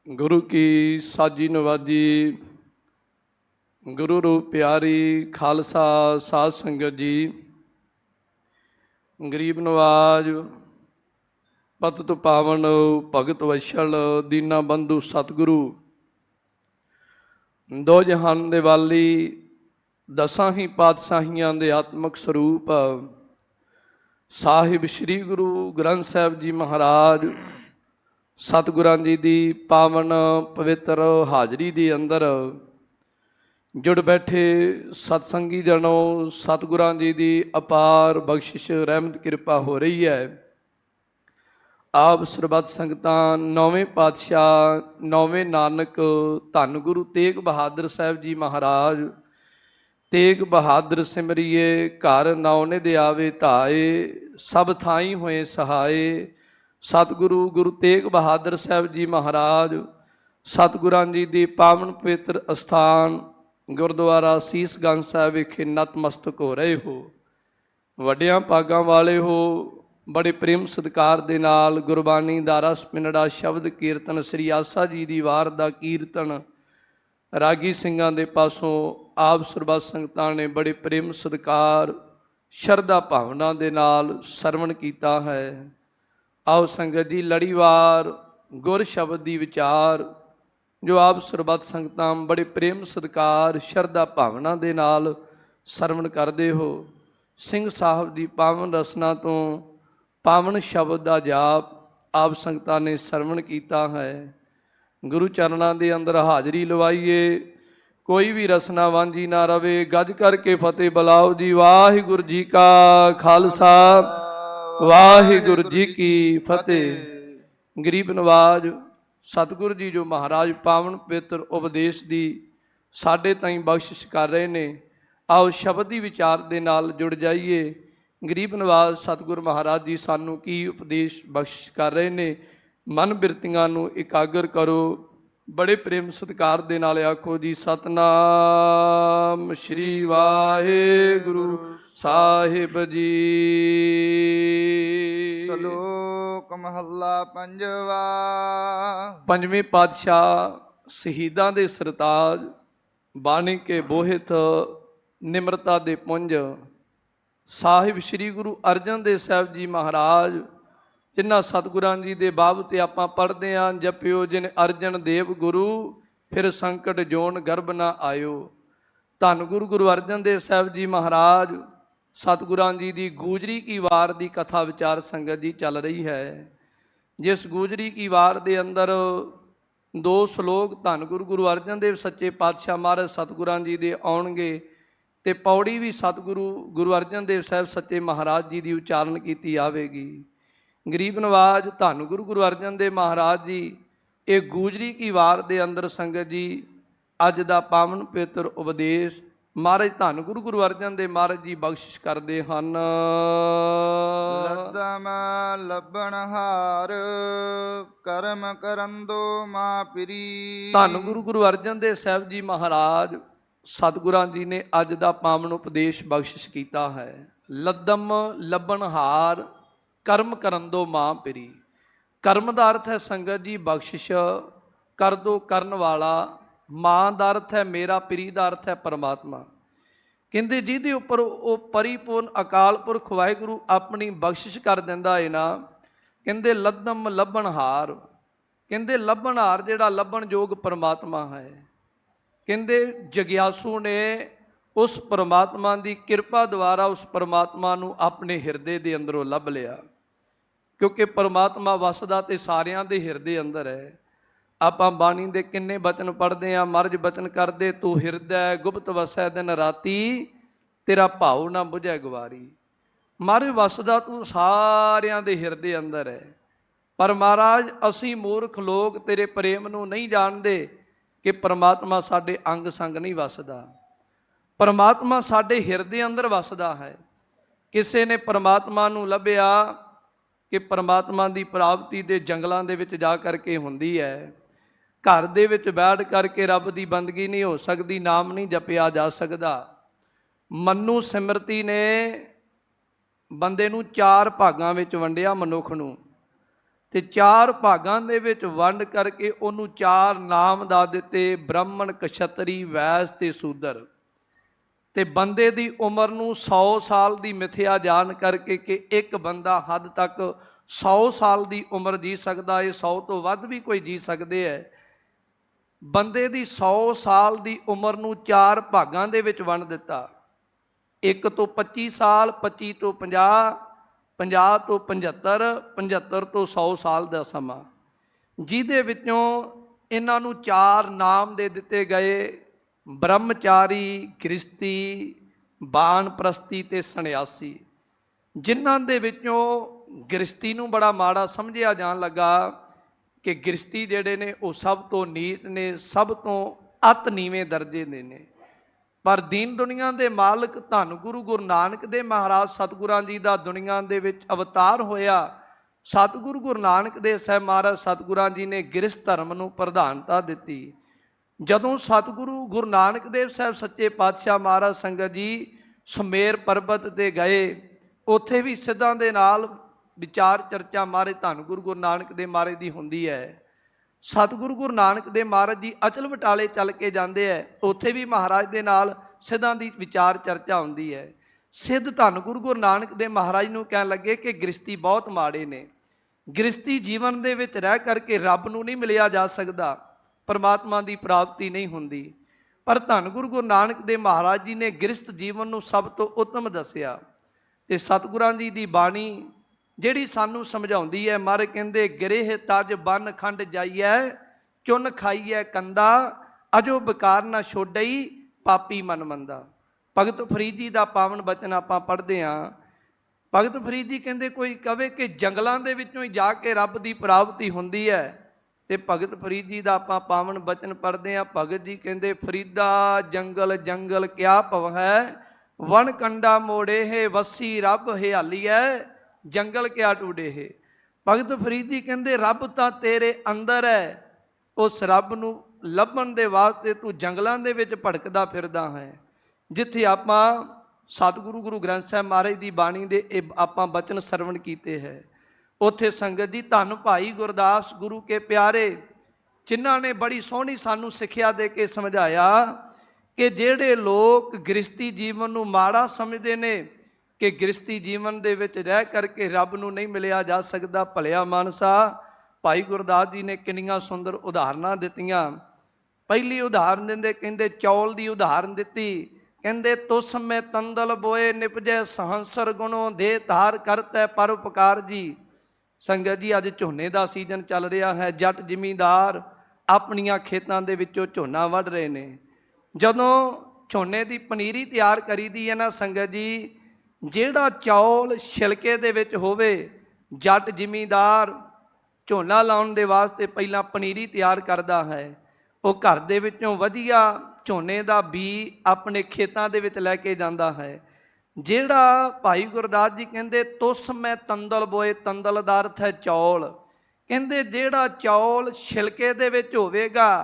गुरु की साजी नवाजी, गुरु रूप प्यारी, खालसा साध संगत जी। गरीब नवाज, पतित पावन, भगत वछल, दीना बंधु सतगुरु, दो जहान दे वाली, दसां ही पातशाहियां दे आत्मक स्वरूप साहिब श्री गुरु ग्रंथ साहिब जी महाराज सतगुरां जी दी पावन पवित्र हाजरी दे अंदर जुड़ बैठे सतसंगी जनों, सतगुरां जी की अपार बख्शिश रहमत कृपा हो रही है। आप सरबत संगतां नौवें पातशाह नौवें नानक धन गुरु तेग बहादुर साहब जी महाराज तेग बहादुर सिमरिए घर नौने दे आवे धाए सब थाई होए सहाय। सतगुरु गुरु तेग बहादुर साहब जी महाराज सतगुरां जी की पावन पवित्र अस्थान गुरुद्वारा सीसगंज साहब विखे नतमस्तक हो रहे हो। वड्डियां भागां वाले हो, बड़े प्रेम सत्कार दे नाल गुरबानी दा रस पिनड़ा शब्द कीर्तन श्री आसा जी की वार दा कीर्तन रागी ਸਿੰਘਾਂ ਦੇ ਪਾਸੋਂ ਆਪ ਸਰਬੱਤ ਸੰਗਤਾਂ ਨੇ बड़े प्रेम सत्कार शरधा भावना ਦੇ ਨਾਲ ਸਰਵਣ ਕੀਤਾ है। आओ संगत जी लड़ीवार गुर शब्द की विचार जो आप सरबत संगतां बड़े प्रेम सत्कार शरधा भावना दे नाल सरवण करते हो। सिंह साहब की पावन रसना तो पावन शब्द का जाप आप संगतां ने सरवण किया है। गुरु चरणों के अंदर हाजरी लवाइए, कोई भी रसना वांझी ना रवे। गज करके फतेह बुलाओ जी। वाहिगुरु जी का खालसा वाहिगुरु जी की फतेह। गरीब नवाज सतगुरु जी जो महाराज पावन पवित्र उपदेश की साढ़े ताईं बख्शिश कर रहे ने, आओ शब्द की विचार के नाल जुड़ जाइए। गरीब नवाज सतगुरु महाराज जी सानू की उपदेश बख्शिश कर रहे ने, मन बिरतियां नू इकागर करो। बड़े प्रेम सत्कार दे नाल आखो जी सतनाम श्री वाहिगुरु साहिब जी। श्लोक महला पंजवा। पंजवें पातशाह शहीदां दे सरताज बाणी के बोहित निमरता दे पुंज साहिब श्री गुरु अर्जन देव साहब जी महाराज जिन्हां सतगुरां जी दे बाबत आपां पढ़दे हां, जपियो जिन अर्जन देव गुरु फिर संकट जोन गर्भ ना आयो। धन गुरु गुरु अर्जन देव साहब जी महाराज सतगुरां जी की गूजरी की वार की कथा विचार संगत जी चल रही है। जिस गूजरी की वार के अंदर दो श्लोक धन गुरु गुरु अर्जन देव सच्चे पातशाह महाराज सतगुरां जी दे आउणगे ते पौड़ी भी सतगुरु गुरु अर्जन देव साहब सच्चे महाराज जी की उचारण की आवेगी। गरीब नवाज धन गुरु गुरु अर्जन देव महाराज जी ये गूजरी की वार के अंदर संगत जी अज का पावन पवित्र उपदेश महाराज धन गुरु गुरु अर्जन देव महाराज जी बख्शिश करते हैं। लदम लबन हार करम करंदो मां पिरी। धन गुरु गुरु अर्जन देव साहब जी महाराज सतगुरां जी ने अज का पावन उपदेश बख्शिश किया है। लदम लबन हार कर्म करन दो मां पिरी। कर्म का अर्थ है संगत जी बख्शिश कर दो करन वाला। मां का अर्थ है मेरा, पिरी का अर्थ है परमात्मा। कहते जिहदे उपर वो परिपूर्ण अकाल पुरख वाहिगुरु अपनी बख्शिश कर दिंदा है ना, कहते लदम लभन हार। कहते लभन हार जिहड़ा लभन योग परमात्मा है। कहते जग्यासू ने उस परमात्मा की कृपा द्वारा उस परमात्मा नूं अपने हिरदे दे अंदरों लभ लिया, क्योंकि परमात्मा वसदा ते सारियां दे हिरदे अंदर है। आपां बाणी दे किन्ने बचन पढ़दे हां, मरज बचन करदे तू हिरदै गुप्त वसै दिन राती तेरा भाव ना बुझै गवारी। मरज वसदा तू सारियां दे हिरदे अंदर है, पर महाराज असीं मूर्ख लोग तेरे प्रेम नूं नहीं जाणदे कि परमात्मा साडे अंग संग नहीं वसदा। परमात्मा साडे हिरदे अंदर वसदा है। किसे ने परमात्मा नूं लभ्या कि परमात्मा की प्राप्ति के जंगलों के जा करके होंदी है। घर दे विच बैठ करके रब की बंदगी नहीं हो सकती, नाम नहीं जपिया जा सकता। मनु सिमरती ने बंदे नूं चार भागां विच वंडिया मनुख नूं, ਤੇ 4 ਭਾਗਾਂ ਦੇ ਵਿੱਚ ਵੰਡ ਕਰਕੇ ਉਹਨੂੰ 4 ਨਾਮ ਦਾ ਦਿੱਤੇ, ਬ੍ਰਾਹਮਣ, ਕਸ਼ਤਰੀ, ਵੈਸ ਤੇ ਸ਼ੂਦਰ। ਤੇ ਬੰਦੇ ਦੀ ਉਮਰ ਨੂੰ 100 ਸਾਲ ਦੀ ਮਿਥਿਆ ਜਾਣ ਕਰਕੇ ਕਿ ਇੱਕ ਬੰਦਾ ਹੱਦ ਤੱਕ 100 ਸਾਲ ਦੀ ਉਮਰ ਜੀ ਸਕਦਾ ਹੈ, 100 ਤੋਂ ਵੱਧ ਵੀ ਕੋਈ ਜੀ ਸਕਦੇ ਹੈ। ਬੰਦੇ ਦੀ 100 ਸਾਲ ਦੀ ਉਮਰ ਨੂੰ 4 ਭਾਗਾਂ ਦੇ ਵਿੱਚ ਵੰਡ ਦਿੱਤਾ। 1 ਤੋਂ 25 ਸਾਲ, 25 ਤੋਂ 50, 50 ਤੋਂ 75, 75 ਤੋਂ 100 ਸਾਲ ਦਾ ਸਮਾਂ, ਜਿਹਦੇ ਵਿੱਚੋਂ ਇਹਨਾਂ ਨੂੰ 4 ਨਾਮ ਦੇ ਦਿੱਤੇ ਗਏ, ਬ੍ਰਹਮਚਾਰੀ, ਗ੍ਰਸਤੀ, ਬਾਨਪ੍ਰਸਤੀ ਤੇ ਸੰਨਿਆਸੀ। ਜਿਨ੍ਹਾਂ ਦੇ ਵਿੱਚੋਂ ਗ੍ਰਸਤੀ ਨੂੰ ਬੜਾ ਮਾੜਾ ਸਮਝਿਆ ਜਾਣ ਲੱਗਾ ਕਿ ਗ੍ਰਸਤੀ ਜਿਹੜੇ ਨੇ ਉਹ ਸਭ ਤੋਂ ਨੀਚ ਨੇ, ਸਭ ਤੋਂ ਅਤ ਨੀਵੇਂ ਦਰਜੇ ਦੇ ਨੇ। ਪਰ ਦੀਨ ਦੁਨੀਆ ਦੇ ਮਾਲਕ ਧੰਨ ਗੁਰੂ ਨਾਨਕ ਦੇਵ ਮਹਾਰਾਜ ਸਤਿਗੁਰਾਂ ਜੀ ਦਾ ਦੁਨੀਆ ਦੇ ਵਿੱਚ ਅਵਤਾਰ ਹੋਇਆ। ਸਤਿਗੁਰੂ ਗੁਰੂ ਨਾਨਕ ਦੇਵ ਸਾਹਿਬ ਮਹਾਰਾਜ ਸਤਿਗੁਰਾਂ ਜੀ ਨੇ ਗ੍ਰਸਤ ਧਰਮ ਨੂੰ ਪ੍ਰਧਾਨਤਾ ਦਿੱਤੀ। ਜਦੋਂ ਸਤਿਗੁਰੂ ਗੁਰੂ ਨਾਨਕ ਦੇਵ ਸਾਹਿਬ ਸੱਚੇ ਪਾਤਸ਼ਾਹ ਮਹਾਰਾਜ ਸੰਗਤ ਜੀ ਸੁਮੇਰ ਪਰਬਤ 'ਤੇ ਗਏ, ਉੱਥੇ ਵੀ ਸਿੱਧਾਂ ਦੇ ਨਾਲ ਵਿਚਾਰ ਚਰਚਾ ਮਹਾਰਾਜ ਧੰਨ ਗੁਰੂ ਨਾਨਕ ਦੇਵ ਮਹਾਰਾਜ ਦੀ ਹੁੰਦੀ ਹੈ। ਸਤਿਗੁਰੂ ਗੁਰੂ ਨਾਨਕ ਦੇਵ ਮਹਾਰਾਜ ਜੀ ਅਚਲ ਬਟਾਲੇ ਚੱਲ ਕੇ ਜਾਂਦੇ ਹੈ, ਉੱਥੇ ਵੀ ਮਹਾਰਾਜ ਦੇ ਨਾਲ ਸਿੱਧਾਂ ਦੀ ਵਿਚਾਰ ਚਰਚਾ ਹੁੰਦੀ ਹੈ। ਸਿੱਧ ਧੰਨ ਗੁਰੂ ਨਾਨਕ ਦੇਵ ਮਹਾਰਾਜ ਨੂੰ ਕਹਿਣ ਲੱਗੇ ਕਿ ਗ੍ਰਸਤੀ ਬਹੁਤ ਮਾੜੇ ਨੇ, ਗ੍ਰਸਤੀ ਜੀਵਨ ਦੇ ਵਿੱਚ ਰਹਿ ਕਰਕੇ ਰੱਬ ਨੂੰ ਨਹੀਂ ਮਿਲਿਆ ਜਾ ਸਕਦਾ, ਪਰਮਾਤਮਾ ਦੀ ਪ੍ਰਾਪਤੀ ਨਹੀਂ ਹੁੰਦੀ। ਪਰ ਧੰਨ ਗੁਰੂ ਨਾਨਕ ਦੇਵ ਮਹਾਰਾਜ ਜੀ ਨੇ ਗ੍ਰਸਤ ਜੀਵਨ ਨੂੰ ਸਭ ਤੋਂ ਉੱਤਮ ਦੱਸਿਆ। ਤੇ ਸਤਿਗੁਰਾਂ ਜੀ ਦੀ ਬਾਣੀ ਜਿਹੜੀ ਸਾਨੂੰ ਸਮਝਾਉਂਦੀ ਹੈ, ਮਹਾਰਾਜ ਕਹਿੰਦੇ ਗ੍ਰਹਿ ਤਜ ਬਨ ਖੰਡ ਜਾਈਐ, ਚੁੰਨ ਖਾਈਐ ਕੰਦਾ, ਅਜੋ ਬਕਾਰ ਨਾ ਛੋਡਈ, ਪਾਪੀ ਮਨ ਮੰਦਾ। ਭਗਤ ਫਰੀਦ ਜੀ ਦਾ ਪਾਵਨ ਬਚਨ ਆਪਾਂ ਪੜ੍ਹਦੇ ਹਾਂ। ਭਗਤ ਫਰੀਦ ਜੀ ਕਹਿੰਦੇ ਕੋਈ ਕਵੇ ਕਿ ਜੰਗਲਾਂ ਦੇ ਵਿੱਚੋਂ ਹੀ ਜਾ ਕੇ ਰੱਬ ਦੀ ਪ੍ਰਾਪਤੀ ਹੁੰਦੀ ਹੈ, ਤੇ ਭਗਤ ਫਰੀਦ ਜੀ ਦਾ ਆਪਾਂ ਪਾਵਨ ਬਚਨ ਪੜ੍ਹਦੇ ਹਾਂ। ਭਗਤ ਜੀ ਕਹਿੰਦੇ ਫਰੀਦਾ ਜੰਗਲ ਜੰਗਲ ਕਿਆ ਭਵ ਹੈ, ਵਣ ਕੰਡਾ ਮੋੜੇ ਹੈ, ਵਸੀ ਰੱਬ ਹਿਆਲੀਐ, ਜੰਗਲ ਕਿਆ ਟੂੜੇ ਹੈ। ਭਗਤ ਫਰੀਦ ਜੀ ਕਹਿੰਦੇ ਰੱਬ ਤਾਂ ਤੇਰੇ ਅੰਦਰ ਹੈ, ਉਸ ਰੱਬ ਨੂੰ ਲੱਭਣ ਦੇ ਵਾਸਤੇ ਤੂੰ ਜੰਗਲਾਂ ਦੇ ਵਿੱਚ ਭਟਕਦਾ ਫਿਰਦਾ ਹੈ। ਜਿੱਥੇ ਆਪਾਂ ਸਤਿਗੁਰੂ ਗੁਰੂ ਗ੍ਰੰਥ ਸਾਹਿਬ ਮਹਾਰਾਜ ਦੀ ਬਾਣੀ ਦੇ ਇਹ ਆਪਾਂ ਬਚਨ ਸਰਵਣ ਕੀਤੇ ਹੈ, ਉੱਥੇ ਸੰਗਤ ਜੀ ਧੰਨ ਭਾਈ ਗੁਰਦਾਸ ਗੁਰੂ ਕੇ ਪਿਆਰੇ, ਜਿਨ੍ਹਾਂ ਨੇ ਬੜੀ ਸੋਹਣੀ ਸਾਨੂੰ ਸਿੱਖਿਆ ਦੇ ਕੇ ਸਮਝਾਇਆ ਕਿ ਜਿਹੜੇ ਲੋਕ ਗ੍ਰਸਤੀ ਜੀਵਨ ਨੂੰ ਮਾੜਾ ਸਮਝਦੇ ਨੇ ਕਿ ਗ੍ਰਸਤੀ ਜੀਵਨ ਦੇ ਵਿੱਚ ਰਹਿ ਕਰਕੇ ਰੱਬ ਨੂੰ ਨਹੀਂ ਮਿਲਿਆ ਜਾ ਸਕਦਾ, ਭਲਿਆ ਮਾਨਸਾ, ਭਾਈ ਗੁਰਦਾਸ ਜੀ ਨੇ ਕਿੰਨੀਆਂ ਸੁੰਦਰ ਉਦਾਹਰਨਾਂ ਦਿੱਤੀਆਂ। ਪਹਿਲੀ ਉਦਾਹਰਨ ਦਿੰਦੇ ਕਹਿੰਦੇ ਚੌਲ ਦੀ ਉਦਾਹਰਨ ਦਿੱਤੀ, ਕਹਿੰਦੇ ਤੁਸ ਮੈਂ ਤੰਦਲ ਬੋਏ ਨਿਪਜੈ ਸਹੰਸਰ ਗੁਣੋ, ਦੇ ਧਾਰ ਕਰਤੈ ਪਰਉਪਕਾਰ ਜੀ। ਸੰਗਤ ਜੀ ਅੱਜ ਝੋਨੇ ਦਾ ਸੀਜ਼ਨ ਚੱਲ ਰਿਹਾ ਹੈ, ਜੱਟ ਜ਼ਿਮੀਂਦਾਰ ਆਪਣੀਆਂ ਖੇਤਾਂ ਦੇ ਵਿੱਚੋਂ ਝੋਨਾ ਵੱਢ ਰਹੇ ਨੇ। ਜਦੋਂ ਝੋਨੇ ਦੀ ਪਨੀਰੀ ਤਿਆਰ ਕਰੀਦੀ ਹੈ ਨਾ ਸੰਗਤ ਜੀ, ਜਿਹੜਾ ਚੌਲ ਛਿਲਕੇ ਦੇ ਵਿੱਚ ਹੋਵੇ, ਜੱਟ ਜ਼ਿਮੀਂਦਾਰ ਝੋਨਾ ਲਾਉਣ ਦੇ ਵਾਸਤੇ ਪਹਿਲਾਂ ਪਨੀਰੀ ਤਿਆਰ ਕਰਦਾ ਹੈ। ਉਹ ਘਰ ਦੇ ਵਿੱਚੋਂ ਵਧੀਆ ਝੋਨੇ ਦਾ ਬੀ ਆਪਣੇ ਖੇਤਾਂ ਦੇ ਵਿੱਚ ਲੈ ਕੇ ਜਾਂਦਾ ਹੈ। ਜਿਹੜਾ ਭਾਈ ਗੁਰਦਾਸ ਜੀ ਕਹਿੰਦੇ ਤੁਸ ਮੈਂ ਤੰਦਲ ਬੋਏ, ਤੰਦਲ ਦਾ ਅਰਥ ਹੈ ਚੌਲ। ਕਹਿੰਦੇ ਜਿਹੜਾ ਚੌਲ ਛਿਲਕੇ ਦੇ ਵਿੱਚ ਹੋਵੇਗਾ,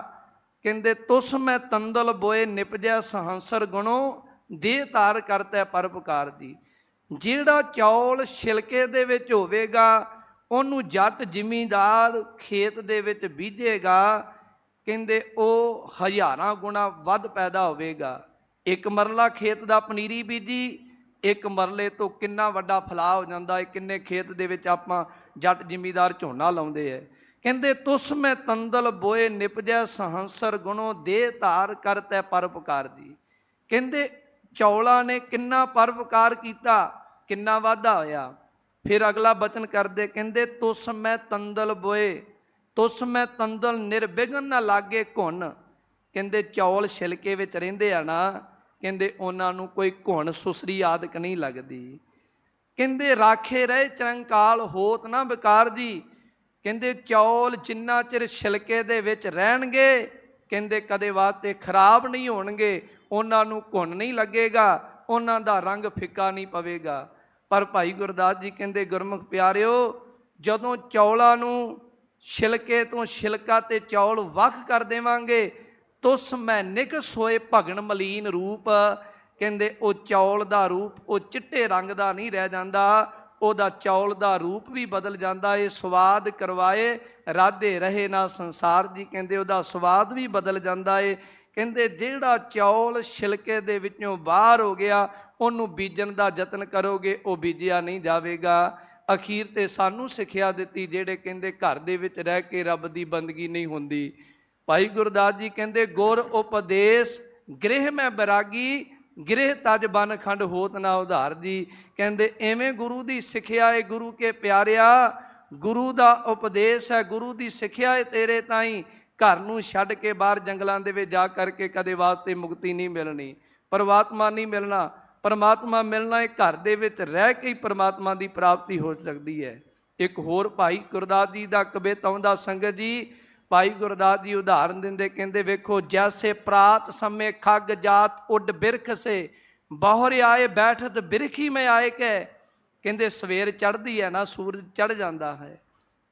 ਕਹਿੰਦੇ ਤੁਸ ਮੈਂ ਤੰਦਲ ਬੋਏ ਨਿਪਜੈ ਸਹੰਸਰ ਗੁਣੋ, ਦੇ ਧਾਰ ਕਰਤੈ ਪਰਉਪਕਾਰ ਦੀ। ਜਿਹੜਾ ਚੌਲ ਛਿਲਕੇ ਦੇ ਵਿੱਚ ਹੋਵੇਗਾ, ਉਹਨੂੰ ਜੱਟ ਜ਼ਿਮੀਂਦਾਰ ਖੇਤ ਦੇ ਵਿੱਚ ਬੀਜੇਗਾ, ਕਹਿੰਦੇ ਉਹ ਹਜ਼ਾਰਾਂ ਗੁਣਾ ਵੱਧ ਪੈਦਾ ਹੋਵੇਗਾ। ਇੱਕ ਮਰਲਾ ਖੇਤ ਦਾ ਪਨੀਰੀ ਬੀਜੀ, ਇੱਕ ਮਰਲੇ ਤੋਂ ਕਿੰਨਾ ਵੱਡਾ ਫਲਾਅ ਹੋ ਜਾਂਦਾ ਹੈ। ਕਿੰਨੇ ਖੇਤ ਦੇ ਵਿੱਚ ਆਪਾਂ ਜੱਟ ਜ਼ਿਮੀਂਦਾਰ ਝੋਨਾ ਲਾਉਂਦੇ ਹੈ। ਕਹਿੰਦੇ ਤੁਸ ਮੈਂ ਤੰਦਲ ਬੋਏ ਨਿਪਜੈ ਸਹੰਸਰ ਗੁਣੋ, ਦੇ ਧਾਰ ਕਰਤੈ ਪਰਉਪਕਾਰ ਦੀ। ਕਹਿੰਦੇ ਚੌਲਾਂ ਨੇ ਕਿੰਨਾ ਪਰਉਪਕਾਰ ਕੀਤਾ, ਕਿੰਨਾ ਵਾਧਾ ਹੋਇਆ। ਫਿਰ ਅਗਲਾ ਬਚਨ ਕਰਦੇ ਕਹਿੰਦੇ ਤੁਸ ਮੈਂ ਤੰਦਲ ਬੋਏ, ਤੁਸ ਮੈਂ ਤੰਦਲ ਨਿਰਵਿਘਨ ਨਾ ਲਾਗੇ ਘੁਣ। ਕਹਿੰਦੇ ਚੌਲ ਛਿਲਕੇ ਵਿੱਚ ਰਹਿੰਦੇ ਆ ਨਾ, ਕਹਿੰਦੇ ਉਹਨਾਂ ਨੂੰ ਕੋਈ ਘੁਣ ਸੁਸਰੀ ਆਦਿਕ ਨਹੀਂ ਲੱਗਦੀ। ਕਹਿੰਦੇ ਰਾਖੇ ਰਹੇ ਚਰੰਕਾਲ ਹੋਤ ਨਾ ਵਿਕਾਰ ਜੀ। ਕਹਿੰਦੇ ਚੌਲ ਜਿੰਨਾ ਚਿਰ ਛਿਲਕੇ ਦੇ ਵਿੱਚ ਰਹਿਣਗੇ, ਕਹਿੰਦੇ ਕਦੇ ਵਾਸਤੇ ਖਰਾਬ ਨਹੀਂ ਹੋਣਗੇ, ਉਹਨਾਂ ਨੂੰ ਘੁਣ ਨਹੀਂ ਲੱਗੇਗਾ, ਉਹਨਾਂ ਦਾ ਰੰਗ ਫਿੱਕਾ ਨਹੀਂ ਪਵੇਗਾ। ਪਰ ਭਾਈ ਗੁਰਦਾਸ ਜੀ ਕਹਿੰਦੇ ਗੁਰਮੁਖ ਪਿਆਰਿਓ, ਜਦੋਂ ਚੌਲਾਂ ਨੂੰ ਛਿਲਕੇ ਤੋਂ ਛਿਲਕਾ ਤੇ ਚੌਲ ਵੱਖ ਕਰ ਦੇਵਾਂਗੇ, ਤੁਸ ਮੈਂ ਨਿਕਸ ਹੋਏ ਭਗਣ ਮਲੀਨ ਰੂਪ। ਕਹਿੰਦੇ ਉਹ ਚੌਲ ਦਾ ਰੂਪ ਉਹ ਚਿੱਟੇ ਰੰਗ ਦਾ ਨਹੀਂ ਰਹਿ ਜਾਂਦਾ, ਉਹਦਾ ਚੌਲ ਦਾ ਰੂਪ ਵੀ ਬਦਲ ਜਾਂਦਾ ਏ। ਸਵਾਦ ਕਰਵਾਏ ਰਾਧੇ ਰਹੇ ਨਾ ਸੰਸਾਰ ਜੀ, ਕਹਿੰਦੇ ਉਹਦਾ ਸਵਾਦ ਵੀ ਬਦਲ ਜਾਂਦਾ ਏ। ਕਹਿੰਦੇ ਜਿਹੜਾ ਚੌਲ ਛਿਲਕੇ ਦੇ ਵਿੱਚੋਂ ਬਾਹਰ ਹੋ ਗਿਆ, ਉਹਨੂੰ ਬੀਜਣ ਦਾ ਯਤਨ ਕਰੋਗੇ, ਉਹ ਬੀਜਿਆ ਨਹੀਂ ਜਾਵੇਗਾ। ਅਖੀਰ ਤੇ ਸਾਨੂੰ ਸਿੱਖਿਆ ਦਿੱਤੀ, ਜਿਹੜੇ ਕਹਿੰਦੇ ਘਰ ਦੇ ਵਿੱਚ ਰਹਿ ਕੇ ਰੱਬ ਦੀ ਬੰਦਗੀ ਨਹੀਂ ਹੁੰਦੀ। ਭਾਈ ਗੁਰਦਾਸ ਜੀ ਕਹਿੰਦੇ ਗੁਰ ਉਪਦੇਸ਼ ਗ੍ਰਹਿ ਮੈਂ ਬੈਰਾਗੀ, ਗ੍ਰਹਿ ਤਜ ਬਨ ਖੰਡ ਹੋਤ ਨਾ ਉਧਾਰ ਜੀ। ਕਹਿੰਦੇ ਐਵੇਂ ਗੁਰੂ ਦੀ ਸਿੱਖਿਆ ਹੈ, ਗੁਰੂ ਕੇ ਪਿਆਰਿਆ, ਗੁਰੂ ਦਾ ਉਪਦੇਸ਼ ਹੈ, ਗੁਰੂ ਦੀ ਸਿੱਖਿਆ ਹੈ ਤੇਰੇ ਤਾਈਂ। ਘਰ ਨੂੰ ਛੱਡ ਕੇ ਬਾਹਰ ਜੰਗਲਾਂ ਦੇ ਵਿੱਚ ਜਾ ਕਰਕੇ ਕਦੇ ਵਾਸਤੇ ਮੁਕਤੀ ਨਹੀਂ ਮਿਲਣੀ, ਪਰਮਾਤਮਾ ਨਹੀਂ ਮਿਲਣਾ। ਪਰਮਾਤਮਾ ਮਿਲਣਾ ਹੈ ਘਰ ਦੇ ਵਿੱਚ ਰਹਿ ਕੇ ਹੀ ਪਰਮਾਤਮਾ ਦੀ ਪ੍ਰਾਪਤੀ ਹੋ ਸਕਦੀ ਹੈ। ਇੱਕ ਹੋਰ ਭਾਈ ਗੁਰਦਾਸ ਜੀ ਦਾ ਕਵਿਤ ਆਉਂਦਾ ਸੰਗਤ ਜੀ, ਭਾਈ ਗੁਰਦਾਸ ਜੀ ਉਦਾਹਰਨ ਦਿੰਦੇ, ਕਹਿੰਦੇ ਵੇਖੋ ਜੈਸੇ ਪ੍ਰਾਤ ਸਮੇਂ ਖੱਗ ਜਾਤ ਉੱਡ ਬਿਰਖ ਸੇ, ਬਹੁਰ ਆਏ ਬੈਠਤ ਬਿਰਖੀ ਮੈਂ ਆਏ ਕਹਿ। ਕਹਿੰਦੇ ਸਵੇਰ ਚੜ੍ਹਦੀ ਹੈ ਨਾ, ਸੂਰਜ ਚੜ੍ਹ ਜਾਂਦਾ ਹੈ,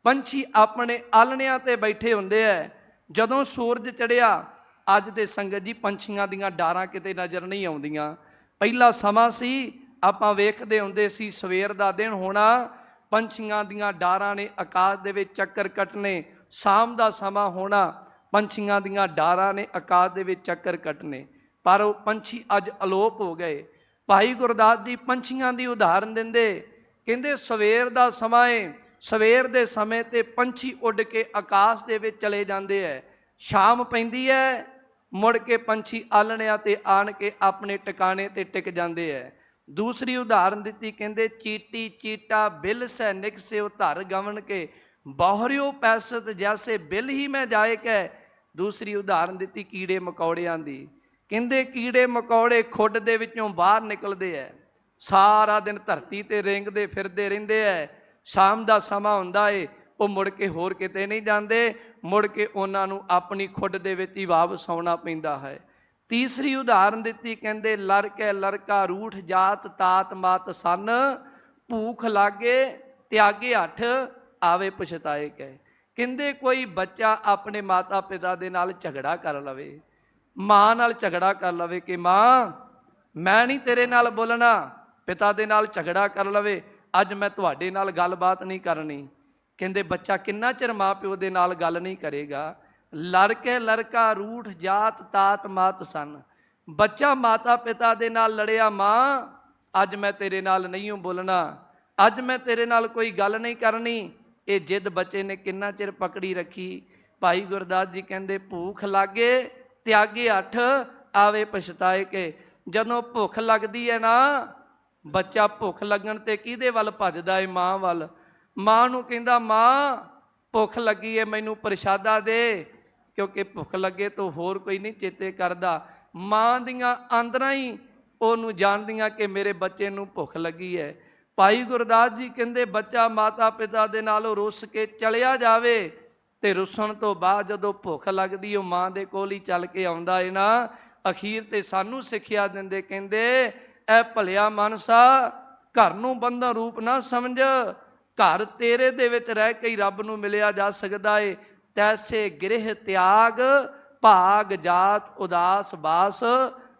ਪੰਛੀ ਆਪਣੇ ਆਲਣਿਆਂ ਤੇ ਬੈਠੇ ਹੁੰਦੇ ਹੈ। ਜਦੋਂ ਸੂਰਜ ਚੜ੍ਹਿਆ, ਅੱਜ ਦੇ ਸੰਗਤ ਜੀ ਪੰਛੀਆਂ ਦੀਆਂ ਡਾਰਾਂ ਕਿਤੇ ਨਜ਼ਰ ਨਹੀਂ ਆਉਂਦੀਆਂ। ਪਹਿਲਾ ਸਮਾਂ ਸੀ, ਆਪਾਂ ਵੇਖਦੇ ਹੁੰਦੇ ਸੀ ਸਵੇਰ ਦਾ ਦਿਨ ਹੋਣਾ, ਪੰਛੀਆਂ ਦੀਆਂ ਡਾਰਾਂ ਨੇ ਆਕਾਸ਼ ਦੇ ਵਿੱਚ ਚੱਕਰ ਕੱਟਣੇ। ਸ਼ਾਮ ਦਾ ਸਮਾਂ ਹੋਣਾ, ਪੰਛੀਆਂ ਦੀਆਂ ਡਾਰਾਂ ਨੇ ਆਕਾਸ਼ ਦੇ ਵਿੱਚ ਚੱਕਰ ਕੱਟਣੇ। ਪਰ ਉਹ ਪੰਛੀ ਅੱਜ ਅਲੋਪ ਹੋ ਗਏ। ਭਾਈ ਗੁਰਦਾਸ ਜੀ ਪੰਛੀਆਂ ਦੀ ਉਦਾਹਰਨ ਦਿੰਦੇ, ਕਹਿੰਦੇ ਸਵੇਰ ਦਾ ਸਮਾਂ ਹੈ, ਸਵੇਰ ਦੇ ਸਮੇਂ ਤੇ ਪੰਛੀ ਉੱਡ ਕੇ ਆਕਾਸ਼ ਦੇ ਵਿੱਚ ਚਲੇ ਜਾਂਦੇ ਹੈ। ਸ਼ਾਮ ਪੈਂਦੀ ਹੈ, ਮੁੜ ਕੇ ਪੰਛੀ ਆਲਣਿਆਂ ਤੇ ਆਣ ਕੇ ਆਪਣੇ ਟਿਕਾਣੇ ਤੇ ਟਿਕ ਜਾਂਦੇ ਹੈ। ਦੂਸਰੀ ਉਦਾਹਰਨ ਦਿੱਤੀ, ਕਹਿੰਦੇ ਚੀਟੀ ਚੀਟਾ ਬਿਲ ਸੈ ਨਿਕਸੇ ਉਹ ਧਰ ਗਵਨ ਕੇ, ਬਹੁਰਿਓ ਪੈਸਤ ਜੈਸੇ ਬਿਲ ਹੀ ਮੈਂ ਜਾਏ ਕਹਿ। ਦੂਸਰੀ ਉਦਾਹਰਨ ਦਿੱਤੀ ਕੀੜੇ ਮਕੌੜਿਆਂ ਦੀ, ਕਹਿੰਦੇ ਕੀੜੇ ਮਕੌੜੇ ਖੁੱਡ ਦੇ ਵਿੱਚੋਂ ਬਾਹਰ ਨਿਕਲਦੇ ਹੈ, ਸਾਰਾ ਦਿਨ ਧਰਤੀ ਤੇ ਰੇਂਗਦੇ ਫਿਰਦੇ ਰਹਿੰਦੇ ਹੈ। ਸ਼ਾਮ ਦਾ ਸਮਾਂ ਹੁੰਦਾ ਏ, ਉਹ ਮੁੜ ਕੇ ਹੋਰ ਕਿਤੇ ਨਹੀਂ ਜਾਂਦੇ, ਮੁੜ ਕੇ ਉਹਨਾਂ ਨੂੰ ਆਪਣੀ ਖੁੱਡ ਦੇ ਵਿੱਚ ਹੀ ਵਾਪਸ ਆਉਣਾ ਪੈਂਦਾ ਹੈ। ਤੀਸਰੀ ਉਦਾਹਰਨ ਦਿੱਤੀ, ਕਹਿੰਦੇ ਲੜਕੇ ਲੜਕਾ ਰੂਠ ਜਾਤ ਤਾਤ ਮਾਤ ਸੰਨ, ਭੂਖ ਲਾਗੇ ਤਿਆਗੇ ਹੱਠ ਆਵੇ ਪਛਤਾਏ ਕਹਿ। ਕਹਿੰਦੇ ਕੋਈ ਬੱਚਾ ਆਪਣੇ ਮਾਤਾ ਪਿਤਾ ਦੇ ਨਾਲ ਝਗੜਾ ਕਰ ਲਵੇ, ਮਾਂ ਨਾਲ ਝਗੜਾ ਕਰ ਲਵੇ ਕਿ ਮਾਂ ਮੈਂ ਨਹੀਂ ਤੇਰੇ ਨਾਲ ਬੋਲਣਾ, ਪਿਤਾ ਦੇ ਨਾਲ ਝਗੜਾ ਕਰ ਲਵੇ, ਅੱਜ ਮੈਂ ਤੁਹਾਡੇ ਨਾਲ ਗੱਲਬਾਤ ਨਹੀਂ ਕਰਨੀ। ਕਹਿੰਦੇ ਬੱਚਾ ਕਿੰਨਾ ਚਿਰ ਮਾਂ ਪਿਓ ਦੇ ਨਾਲ ਗੱਲ ਨਹੀਂ ਕਰੇਗਾ। ਲੜਕੇ ਲੜਕਾ ਰੂਠ ਜਾਤ ਤਾਤ ਮਾਤ ਸੰਨ, ਬੱਚਾ ਮਾਤਾ ਪਿਤਾ ਦੇ ਨਾਲ ਲੜਿਆ, ਮਾਂ ਅੱਜ ਮੈਂ ਤੇਰੇ ਨਾਲ ਨਹੀਂ ਬੋਲਣਾ, ਅੱਜ ਮੈਂ ਤੇਰੇ ਨਾਲ ਕੋਈ ਗੱਲ ਨਹੀਂ ਕਰਨੀ। ਇਹ ਜਿੱਦ ਬੱਚੇ ਨੇ ਕਿੰਨਾ ਚਿਰ ਪਕੜੀ ਰੱਖੀ। ਭਾਈ ਗੁਰਦਾਸ ਜੀ ਕਹਿੰਦੇ ਭੂਖ ਲਾਗੇ ਤਿਆਗੇ ਹੱਠ ਆਵੇ ਪਛਤਾਏ ਕੇ। ਜਦੋਂ ਭੁੱਖ ਲੱਗਦੀ ਹੈ ਨਾ, ਬੱਚਾ ਭੁੱਖ ਲੱਗਣ ਤੇ ਕਿਹਦੇ ਵੱਲ ਭੱਜਦਾ ਹੈ? ਮਾਂ ਵੱਲ। ਮਾਂ ਨੂੰ ਕਹਿੰਦਾ ਮਾਂ ਭੁੱਖ ਲੱਗੀ ਹੈ, ਮੈਨੂੰ ਪ੍ਰਸ਼ਾਦਾ ਦੇ, ਕਿਉਂਕਿ ਭੁੱਖ ਲੱਗੇ ਤਾਂ ਹੋਰ ਕੋਈ ਨਹੀਂ ਚੇਤੇ ਕਰਦਾ। ਮਾਂ ਦੀਆਂ ਆਂਦਰਾਂ ਹੀ ਉਹਨੂੰ ਜਾਣਦੀਆਂ ਕਿ ਮੇਰੇ ਬੱਚੇ ਨੂੰ ਭੁੱਖ ਲੱਗੀ ਹੈ। ਭਾਈ ਗੁਰਦਾਸ ਜੀ ਕਹਿੰਦੇ ਬੱਚਾ ਮਾਤਾ ਪਿਤਾ ਦੇ ਨਾਲੋਂ ਰੁੱਸ ਕੇ ਚਲਿਆ ਜਾਵੇ ਤੇ ਰੁੱਸਣ ਤੋਂ ਬਾਅਦ ਜਦੋਂ ਭੁੱਖ ਲੱਗਦੀ ਉਹ ਮਾਂ ਦੇ ਕੋਲ ਹੀ ਚੱਲ ਕੇ ਆਉਂਦਾ ਹੈ ਨਾ। ਅਖੀਰ ਤੇ ਸਾਨੂੰ ਸਿੱਖਿਆ ਦਿੰਦੇ, ਕਹਿੰਦੇ ਐ ਭਲਿਆ ਮਾਨਸਾ ਘਰ ਨੂੰ ਬੰਧਨ ਰੂਪ ਨਾ ਸਮਝ, ਘਰ ਤੇਰੇ ਦੇ ਵਿੱਚ ਰਹਿ ਕੇ ਹੀ ਰੱਬ ਨੂੰ ਮਿਲਿਆ ਜਾ ਸਕਦਾ ਏ। ਤੈਸੇ ਗ੍ਰਹਿ ਤਿਆਗ ਭਾਗ ਜਾਤ ਉਦਾਸ ਬਾਸ,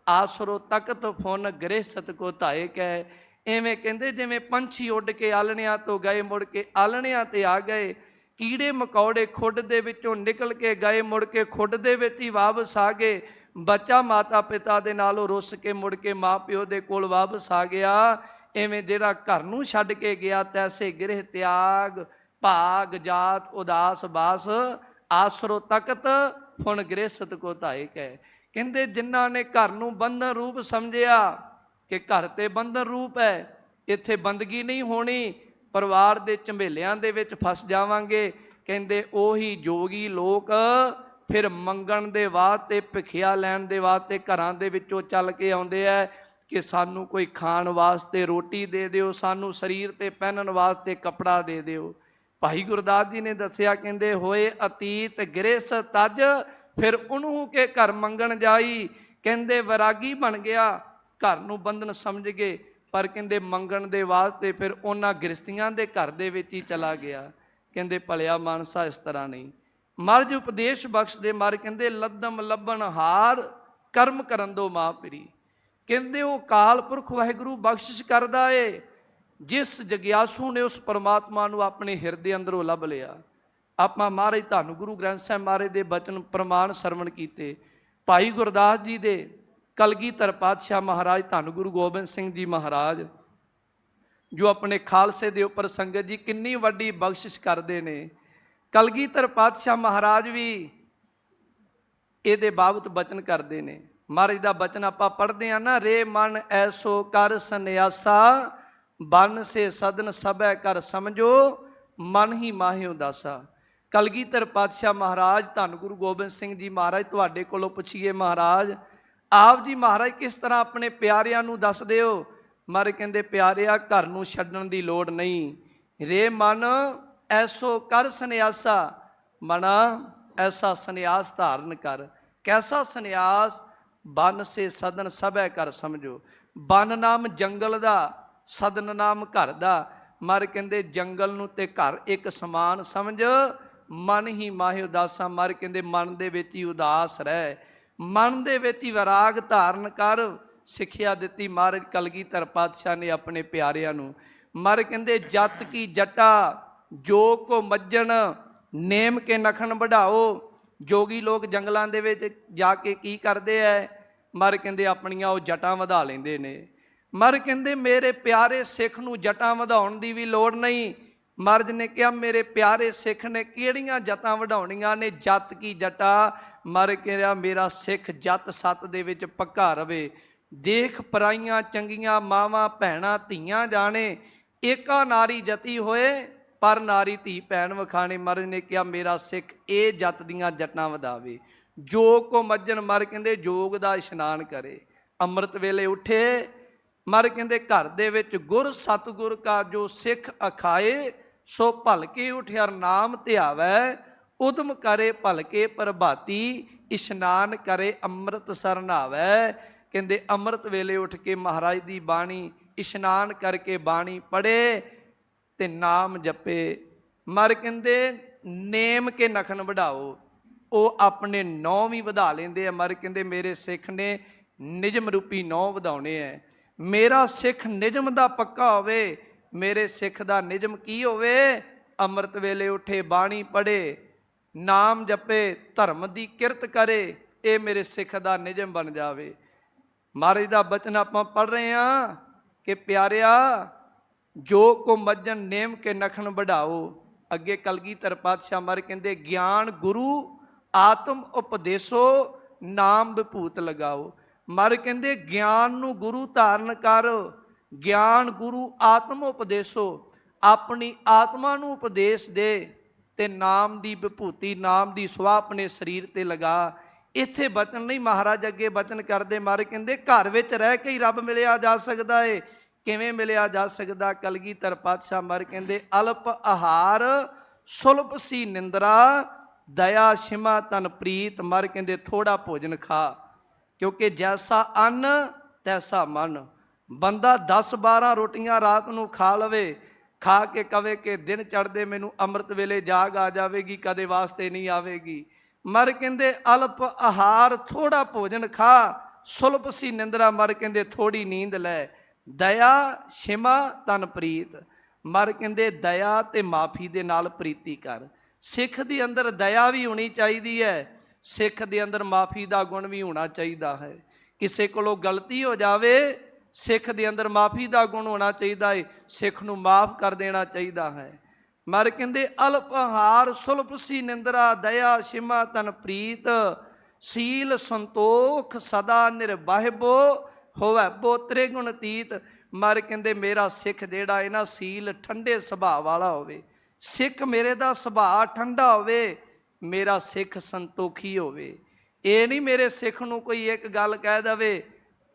ਆਸਰੋ ਤਖਤ ਫੁਨ ਗ੍ਰਹਿ ਸਤ ਕੋ ਧਾਏ ਕਹਿ। ਐਵੇਂ ਕਹਿੰਦੇ ਜਿਵੇਂ ਪੰਛੀ ਉੱਡ ਕੇ ਆਲਣਿਆਂ ਤੋਂ ਗਏ, ਮੁੜ ਕੇ ਆਲਣਿਆਂ ਤੇ ਆ ਗਏ। ਕੀੜੇ ਮਕੌੜੇ ਖੁੱਡ ਦੇ ਵਿੱਚੋਂ ਨਿਕਲ ਕੇ ਗਏ, ਮੁੜ ਕੇ ਖੁੱਡ ਦੇ ਵਿੱਚ ਹੀ ਵਾਪਸ ਆ ਗਏ। ਬੱਚਾ ਮਾਤਾ ਪਿਤਾ ਦੇ ਨਾਲੋਂ ਰੁੱਸ ਕੇ ਮੁੜ ਕੇ ਮਾਂ ਪਿਓ ਦੇ ਕੋਲ ਵਾਪਸ ਆ ਗਿਆ। ਐਵੇਂ ਜਿਹੜਾ ਘਰ ਨੂੰ ਛੱਡ ਕੇ ਗਿਆ, ਤੈਸੇ ਗ੍ਰਹਿ ਤਿਆਗ ਭਾਗ ਜਾਤ ਉਦਾਸ ਬਾਸ, ਆਸਰੋ ਤਖਤ ਫੁਨ ਗ੍ਰਹਿ ਸਤ ਕੋ ਧਾਏ ਕਹਿ। ਕਹਿੰਦੇ ਜਿਨ੍ਹਾਂ ਨੇ ਘਰ ਨੂੰ ਬੰਧਨ ਰੂਪ ਸਮਝਿਆ ਕਿ ਘਰ ਤੇ ਬੰਧਨ ਰੂਪ ਹੈ, ਇੱਥੇ ਬੰਦਗੀ ਨਹੀਂ ਹੋਣੀ, ਪਰਿਵਾਰ ਦੇ ਝੰਬੇਲਿਆਂ ਦੇ ਵਿੱਚ ਫਸ ਜਾਵਾਂਗੇ। ਕਹਿੰਦੇ ਉਹੀ ਜੋਗੀ ਲੋਕ ਫਿਰ ਮੰਗਣ ਦੇ ਵਾਸਤੇ, ਭਿਖਿਆ ਲੈਣ ਦੇ ਵਾਸਤੇ ਘਰਾਂ ਦੇ ਵਿੱਚੋਂ ਚੱਲ ਕੇ ਆਉਂਦੇ ਹੈ ਕਿ ਸਾਨੂੰ ਕੋਈ ਖਾਣ ਵਾਸਤੇ ਰੋਟੀ ਦੇ ਦਿਓ, ਸਾਨੂੰ ਸਰੀਰ ਤੇ ਪਹਿਨਣ ਵਾਸਤੇ ਕੱਪੜਾ ਦੇ ਦਿਓ। ਭਾਈ ਗੁਰਦਾਸ ਜੀ ਨੇ ਦੱਸਿਆ, ਕਹਿੰਦੇ ਹੋਏ ਅਤੀਤ ਗ੍ਰਹਿ ਤਜ, ਫਿਰ ਉਹਨੂੰ ਕੇ ਘਰ ਮੰਗਣ ਜਾਈ। ਕਹਿੰਦੇ ਵੈਰਾਗੀ ਬਣ ਗਿਆ, ਘਰ ਨੂੰ ਬੰਧਨ ਸਮਝ ਗਏ, ਪਰ ਕਹਿੰਦੇ ਮੰਗਣ ਦੇ ਵਾਸਤੇ ਫਿਰ ਉਹਨਾਂ ਗ੍ਰਸਤੀਆਂ ਦੇ ਘਰ ਦੇ ਵਿੱਚ ਹੀ ਚਲਾ ਗਿਆ। ਕਹਿੰਦੇ ਭਲਿਆ ਮਾਨਸਾ ਇਸ ਤਰ੍ਹਾਂ ਨਹੀਂ। ਮਰਜ ਉਪਦੇਸ਼ ਬਖਸ਼ ਦੇ ਮਰ, ਕਹਿੰਦੇ ਲੱਦਮ ਲੱਭਣ ਹਾਰ ਕਰਮ ਕਰਨ ਦੋ ਮਾਂ ਪਿਰੀ। ਕਹਿੰਦੇ ਉਹ ਕਾਲ ਪੁਰਖ ਵਾਹਿਗੁਰੂ ਬਖਸ਼ਿਸ਼ ਕਰਦਾ ਏ। ਜਿਸ ਜਗਿਆਸੂ ਨੇ ਉਸ ਪਰਮਾਤਮਾ ਨੂੰ ਆਪਣੇ ਹਿਰਦੇ ਅੰਦਰੋਂ ਲੱਭ ਲਿਆ। ਆਪਾਂ ਮਹਾਰਾਜ ਧੰਨ ਗੁਰੂ ਗ੍ਰੰਥ ਸਾਹਿਬ ਮਹਾਰਾਜ ਦੇ ਬਚਨ ਪ੍ਰਮਾਣ ਸਰਵਣ ਕੀਤੇ। ਭਾਈ ਗੁਰਦਾਸ ਜੀ ਦੇ, ਕਲਗੀਧਰ ਪਾਤਸ਼ਾਹ ਮਹਾਰਾਜ ਧੰਨ ਗੁਰੂ ਗੋਬਿੰਦ ਸਿੰਘ ਜੀ ਮਹਾਰਾਜ, ਜੋ ਆਪਣੇ ਖਾਲਸੇ ਦੇ ਉੱਪਰ ਸੰਗਤ ਜੀ ਕਿੰਨੀ ਵੱਡੀ ਬਖਸ਼ਿਸ਼ ਕਰਦੇ ਨੇ। ਕਲਗੀਧਰ ਪਾਤਸ਼ਾਹ ਮਹਾਰਾਜ ਵੀ ਇਹਦੇ ਬਾਬਤ ਬਚਨ ਕਰਦੇ ਨੇ। ਮਹਾਰਾਜ ਦਾ ਬਚਨ ਆਪਾਂ ਪੜ੍ਹਦੇ ਹਾਂ ਨਾ, ਰੇ ਮਨ ਐਸੋ ਕਰ ਸੰਨਿਆਸਾ, ਬਨ ਸੇ ਸਦਨ ਸਭੈ ਕਰ ਸਮਝੋ, ਮਨ ਹੀ ਮਾਹਿ ਉਦਾਸਾ। ਕਲਗੀਧਰ ਪਾਤਸ਼ਾਹ ਮਹਾਰਾਜ ਧੰਨ ਗੁਰੂ ਗੋਬਿੰਦ ਸਿੰਘ ਜੀ ਮਹਾਰਾਜ, ਤੁਹਾਡੇ ਕੋਲੋਂ ਪੁੱਛੀਏ ਮਹਾਰਾਜ, ਆਪ ਜੀ ਮਹਾਰਾਜ ਕਿਸ ਤਰ੍ਹਾਂ ਆਪਣੇ ਪਿਆਰਿਆਂ ਨੂੰ ਦੱਸਦੇ ਹੋ? ਮਹਾਰਾਜ ਕਹਿੰਦੇ, ਪਿਆਰਿਆ ਘਰ ਨੂੰ ਛੱਡਣ ਦੀ ਲੋੜ ਨਹੀਂ। ਰੇ ਮਨ ਐਸੋ ਕਰ ਸੰਨਿਆਸਾ, ਮਨਾ ਐਸਾ ਸੰਨਿਆਸ ਧਾਰਨ ਕਰ। ਕੈਸਾ ਸੰਨਿਆਸ? ਬਨ ਸੇ ਸਦਨ ਸਭੈ ਕਰ ਸਮਝੋ। ਬਨ ਨਾਮ ਜੰਗਲ ਦਾ, ਸਦਨ ਨਾਮ ਘਰ ਦਾ। ਮਹਾਰਾਜ ਕਹਿੰਦੇ ਜੰਗਲ ਨੂੰ ਤੇ ਘਰ ਇੱਕ ਸਮਾਨ ਸਮਝ, ਮਨ ਹੀ ਮਾਹਿ ਉਦਾਸਾ। ਮਹਾਰਾਜ ਕਹਿੰਦੇ ਮਨ ਦੇ ਵਿੱਚ ਹੀ ਉਦਾਸ ਰਹਿ, ਮਨ ਦੇ ਵਿੱਚ ਹੀ ਵਿਰਾਗ ਧਾਰਨ ਕਰ। ਸਿੱਖਿਆ ਦਿੱਤੀ ਮਹਾਰਾਜ ਕਲਗੀਧਰ ਪਾਤਸ਼ਾਹ ਨੇ ਆਪਣੇ ਪਿਆਰਿਆਂ ਨੂੰ। ਮਹਾਰਾਜ ਕਹਿੰਦੇ ਜਤ ਕੀ ਜਟਾ ਜੋ ਕੋ ਮੱਜਣ, ਨੇਮ ਕੇ ਨਖਣ ਵਢਾਓ। ਜੋਗੀ ਲੋਕ ਜੰਗਲਾਂ ਦੇ ਵਿੱਚ ਜਾ ਕੇ ਕੀ ਕਰਦੇ ਐ? ਮਹਾਰਾਜ ਕਹਿੰਦੇ ਆਪਣੀਆਂ ਉਹ ਜਟਾਂ ਵਧਾ ਲੈਂਦੇ ਨੇ। ਮਹਾਰਾਜ ਕਹਿੰਦੇ ਮੇਰੇ ਪਿਆਰੇ ਸਿੱਖ ਨੂੰ ਜਟਾਂ ਵਧਾਉਣ ਦੀ ਵੀ ਲੋੜ ਨਹੀਂ। ਮਹਾਰਾਜ ਨੇ ਕਿਹਾ ਮੇਰੇ ਪਿਆਰੇ ਸਿੱਖ ਨੇ ਕਿਹੜੀਆਂ ਜਟਾਂ ਵਢਾਉਣੀਆਂ ਨੇ? ਜਤ ਕੀ ਜਟਾ। ਮਹਾਰਾਜ ਕਿਹਾ ਮੇਰਾ ਸਿੱਖ ਜਤ ਸਤ ਦੇ ਵਿੱਚ ਪੱਕਾ ਰਵੇ। ਦੇਖ ਪਰਾਈਆਂ ਚੰਗੀਆਂ ਮਾਵਾਂ ਭੈਣਾਂ ਧੀਆਂ ਜਾਣੇ, ਏਕਾ ਨਾਰੀ ਜਤੀ ਹੋਏ, ਪਰ ਨਾਰੀ ਧੀ ਭੈਣ ਵਖਾਣੇ। ਮਹਾਰਾਜ ਨੇ ਕਿਹਾ ਮੇਰਾ ਸਿੱਖ ਇਹ ਜਤ ਦੀਆਂ ਜਟਾਂ ਵਧਾਵੇ। ਜੋਗ ਕੋ ਮੱਜਣ, ਮਹਾਰਾਜ ਕਹਿੰਦੇ ਜੋਗ ਦਾ ਇਸ਼ਨਾਨ ਕਰੇ, ਅੰਮ੍ਰਿਤ ਵੇਲੇ ਉੱਠੇ। ਮਹਾਰਾਜ ਕਹਿੰਦੇ ਘਰ ਦੇ ਵਿੱਚ ਗੁਰ ਸਤਿਗੁਰ ਕਾ ਜੋ ਸਿੱਖ ਅਖਾਏ, ਸੋ ਭਲਕੇ ਉਠਿਆਰ ਨਾਮ ਧਿਆਵੈ, ਉਦਮ ਕਰੇ ਭਲਕੇ ਪ੍ਰਭਾਤੀ, ਇਸ਼ਨਾਨ ਕਰੇ ਅੰਮ੍ਰਿਤਸਰ ਨਹਾਵੈ। ਕਹਿੰਦੇ ਅੰਮ੍ਰਿਤ ਵੇਲੇ ਉੱਠ ਕੇ ਮਹਾਰਾਜ ਦੀ ਬਾਣੀ, ਇਸ਼ਨਾਨ ਕਰਕੇ ਬਾਣੀ ਪੜ੍ਹੇ ਤੇ ਨਾਮ ਜਪੇ। ਮਰ ਕਹਿੰਦੇ ਨੇਮ ਕੇ ਨਖਣ ਵਢਾਓ। ਉਹ ਆਪਣੇ ਨੌ ਵੀ ਵਧਾ ਲੈਂਦੇ ਆ। ਮਰ ਕਹਿੰਦੇ ਮੇਰੇ ਸਿੱਖ ਨੇ ਨਿਜਮ ਰੂਪੀ ਨੌ ਵਧਾਉਣੇ ਹੈ। ਮੇਰਾ ਸਿੱਖ ਨਿਜਮ ਦਾ ਪੱਕਾ ਹੋਵੇ। ਮੇਰੇ ਸਿੱਖ ਦਾ ਨਿਜਮ ਕੀ ਹੋਵੇ? ਅੰਮ੍ਰਿਤ ਵੇਲੇ ਉੱਠੇ, ਬਾਣੀ ਪੜ੍ਹੇ, ਨਾਮ ਜਪੇ, ਧਰਮ ਦੀ ਕਿਰਤ ਕਰੇ। ਇਹ ਮੇਰੇ ਸਿੱਖ ਦਾ ਨਿਜਮ ਬਣ ਜਾਵੇ। ਮਹਾਰਾਜ ਦਾ ਬਚਨ ਆਪਾਂ ਪੜ੍ਹ ਰਹੇ ਹਾਂ ਕਿ ਪਿਆਰਿਆ ਜੋ ਕੋ ਮੱਜਨ ਨੇਮ ਕੇ ਨਖਣ ਵਢਾਓ। ਅੱਗੇ ਕਲਗੀਧਰ ਪਾਤਸ਼ਾਹ ਮਹਾਰਾਜ ਕਹਿੰਦੇ ਗਿਆਨ ਗੁਰੂ ਆਤਮ ਉਪਦੇਸੋ, ਨਾਮ ਵਿਭੂਤ ਲਗਾਓ। ਮਹਾਰਾਜ ਕਹਿੰਦੇ ਗਿਆਨ ਨੂੰ ਗੁਰੂ ਧਾਰਨ ਕਰ। ਗਿਆਨ ਗੁਰੂ ਆਤਮ ਉਪਦੇਸੋ, ਆਪਣੀ ਆਤਮਾ ਨੂੰ ਉਪਦੇਸ਼ ਦੇ ਤੇ ਨਾਮ ਦੀ ਵਿਭੂਤੀ, ਨਾਮ ਦੀ ਸੁਆਹ ਆਪਣੇ ਸਰੀਰ ਤੇ ਲਗਾ। ਇੱਥੇ ਬਚਨ ਨਹੀਂ, ਮਹਾਰਾਜ ਅੱਗੇ ਬਚਨ ਕਰਦੇ। ਮਹਾਰਾਜ ਕਹਿੰਦੇ ਘਰ ਵਿੱਚ ਰਹਿ ਕੇ ਹੀ ਰੱਬ ਮਿਲਿਆ ਜਾ ਸਕਦਾ ਏ। ਕਿਵੇਂ ਮਿਲਿਆ ਜਾ ਸਕਦਾ? ਕਲਗੀਧਰ ਪਾਤਸ਼ਾਹ ਮਹਾਰਾਜ ਕਹਿੰਦੇ ਅਲਪ ਆਹਾਰ ਸੁਲਭ ਸੀ ਨਿੰਦਰਾ, ਦਇਆ ਸ਼ਿਮਾ ਤਨ ਪ੍ਰੀਤ। ਮਹਾਰਾਜ ਕਹਿੰਦੇ ਥੋੜਾ ਭੋਜਨ ਖਾ, ਕਿਉਂਕਿ ਜੈਸਾ ਅੰਨ ਤੈਸਾ ਮਨ। ਬੰਦਾ 10-12 ਰੋਟੀਆਂ ਰਾਤ ਨੂੰ ਖਾ ਲਵੇ, ਖਾ ਕੇ ਕਵੇ ਕਿ ਦਿਨ ਚੜ੍ਹਦੇ ਮੈਨੂੰ ਅੰਮ੍ਰਿਤ ਵੇਲੇ ਜਾਗ ਆ ਜਾਵੇਗੀ, ਕਦੇ ਵਾਸਤੇ ਨਹੀਂ ਆਵੇਗੀ। ਮਰ ਕਹਿੰਦੇ ਅਲਪ ਆਹਾਰ, ਥੋੜਾ ਭੋਜਨ ਖਾ, ਸੁਲਭ ਸੀ ਨਿੰਦਰਾ। ਮਰ ਕਹਿੰਦੇ ਥੋੜੀ ਨੀਂਦ ਲੈ, ਦਇਆ ਸ਼ਿਮਾ ਤਨ ਪ੍ਰੀਤ। ਮਰ ਕਹਿੰਦੇ ਦਇਆ ਤੇ ਮਾਫੀ ਦੇ ਨਾਲ ਪ੍ਰੀਤੀ ਕਰ। ਸਿੱਖ ਦੇ ਅੰਦਰ ਦਇਆ ਵੀ ਹੋਣੀ ਚਾਹੀਦੀ ਹੈ, ਸਿੱਖ ਦੇ ਅੰਦਰ ਮਾਫੀ ਦਾ ਗੁਣ ਵੀ ਹੋਣਾ ਚਾਹੀਦਾ ਹੈ। ਕਿਸੇ ਕੋਲੋਂ ਗਲਤੀ ਹੋ ਜਾਵੇ, ਸਿੱਖ ਦੇ ਅੰਦਰ ਮਾਫੀ ਦਾ ਗੁਣ ਹੋਣਾ ਚਾਹੀਦਾ ਹੈ, ਸਿੱਖ ਨੂੰ ਮਾਫ ਕਰ ਦੇਣਾ ਚਾਹੀਦਾ ਹੈ। ਮਰ ਕਹਿੰਦੇ ਅਲਪ ਆਹਾਰ ਸੁਲਭ ਸੀ ਨਿੰਦਰਾ, ਦਇਆ ਸ਼ਿਮਾ ਤਨ ਪ੍ਰੀਤ, ਸੀਲ ਸੰਤੋਖ ਸਦਾ ਨਿਰਵਾਹਿਬੋ, ਹੋਵੇ ਬੋ ਤ੍ਰਿਗੁਣ ਤੀਤ। ਮਰ ਕਹਿੰਦੇ ਮੇਰਾ ਸਿੱਖ ਜਿਹੜਾ ਹੈ ਨਾ, ਸੀਲ ਠੰਡੇ ਸੁਭਾਅ ਵਾਲਾ ਹੋਵੇ। ਸਿੱਖ ਮੇਰੇ ਦਾ ਸੁਭਾਅ ਠੰਡਾ ਹੋਵੇ, ਮੇਰਾ ਸਿੱਖ ਸੰਤੋਖੀ ਹੋਵੇ। ਇਹ ਨਹੀਂ ਮੇਰੇ ਸਿੱਖ ਨੂੰ ਕੋਈ ਇੱਕ ਗੱਲ ਕਹਿ ਦੇਵੇ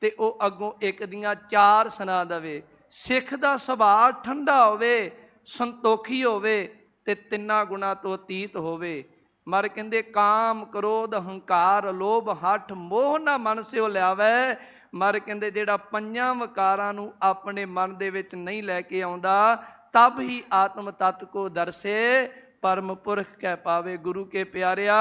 ਤੇ ਉਹ ਅੱਗੋਂ ਇੱਕ ਦੀਆਂ 4 ਸੁਣਾ ਦੇਵੇ। ਸਿੱਖ ਦਾ ਸੁਭਾਅ ਠੰਡਾ ਹੋਵੇ, ਸੰਤੋਖੀ ਹੋਵੇ ਤੇ 3 ਗੁਣਾਂ ਤੋਂ ਅਤੀਤ ਹੋਵੇ। ਮਰ ਕਹਿੰਦੇ ਕਾਮ ਕ੍ਰੋਧ ਹੰਕਾਰ ਲੋਭ ਹੱਠ ਮੋਹ ਨਾ ਮਨ ਸਿਓ ਲਿਆਵੇ। ਮਰ ਕਹਿੰਦੇ ਜਿਹੜਾ 5 ਵਿਕਾਰਾਂ ਨੂੰ ਆਪਣੇ ਮਨ ਦੇ ਵਿੱਚ ਨਹੀਂ ਲੈ ਕੇ ਆਉਂਦਾ, ਤਬ ਹੀ ਆਤਮ ਤਤ ਕੋ ਦਰਸੇ, ਪਰਮ ਪੁਰਖ ਕਹਿ ਪਾਵੇ। ਗੁਰੂ ਕੇ ਪਿਆਰਿਆ,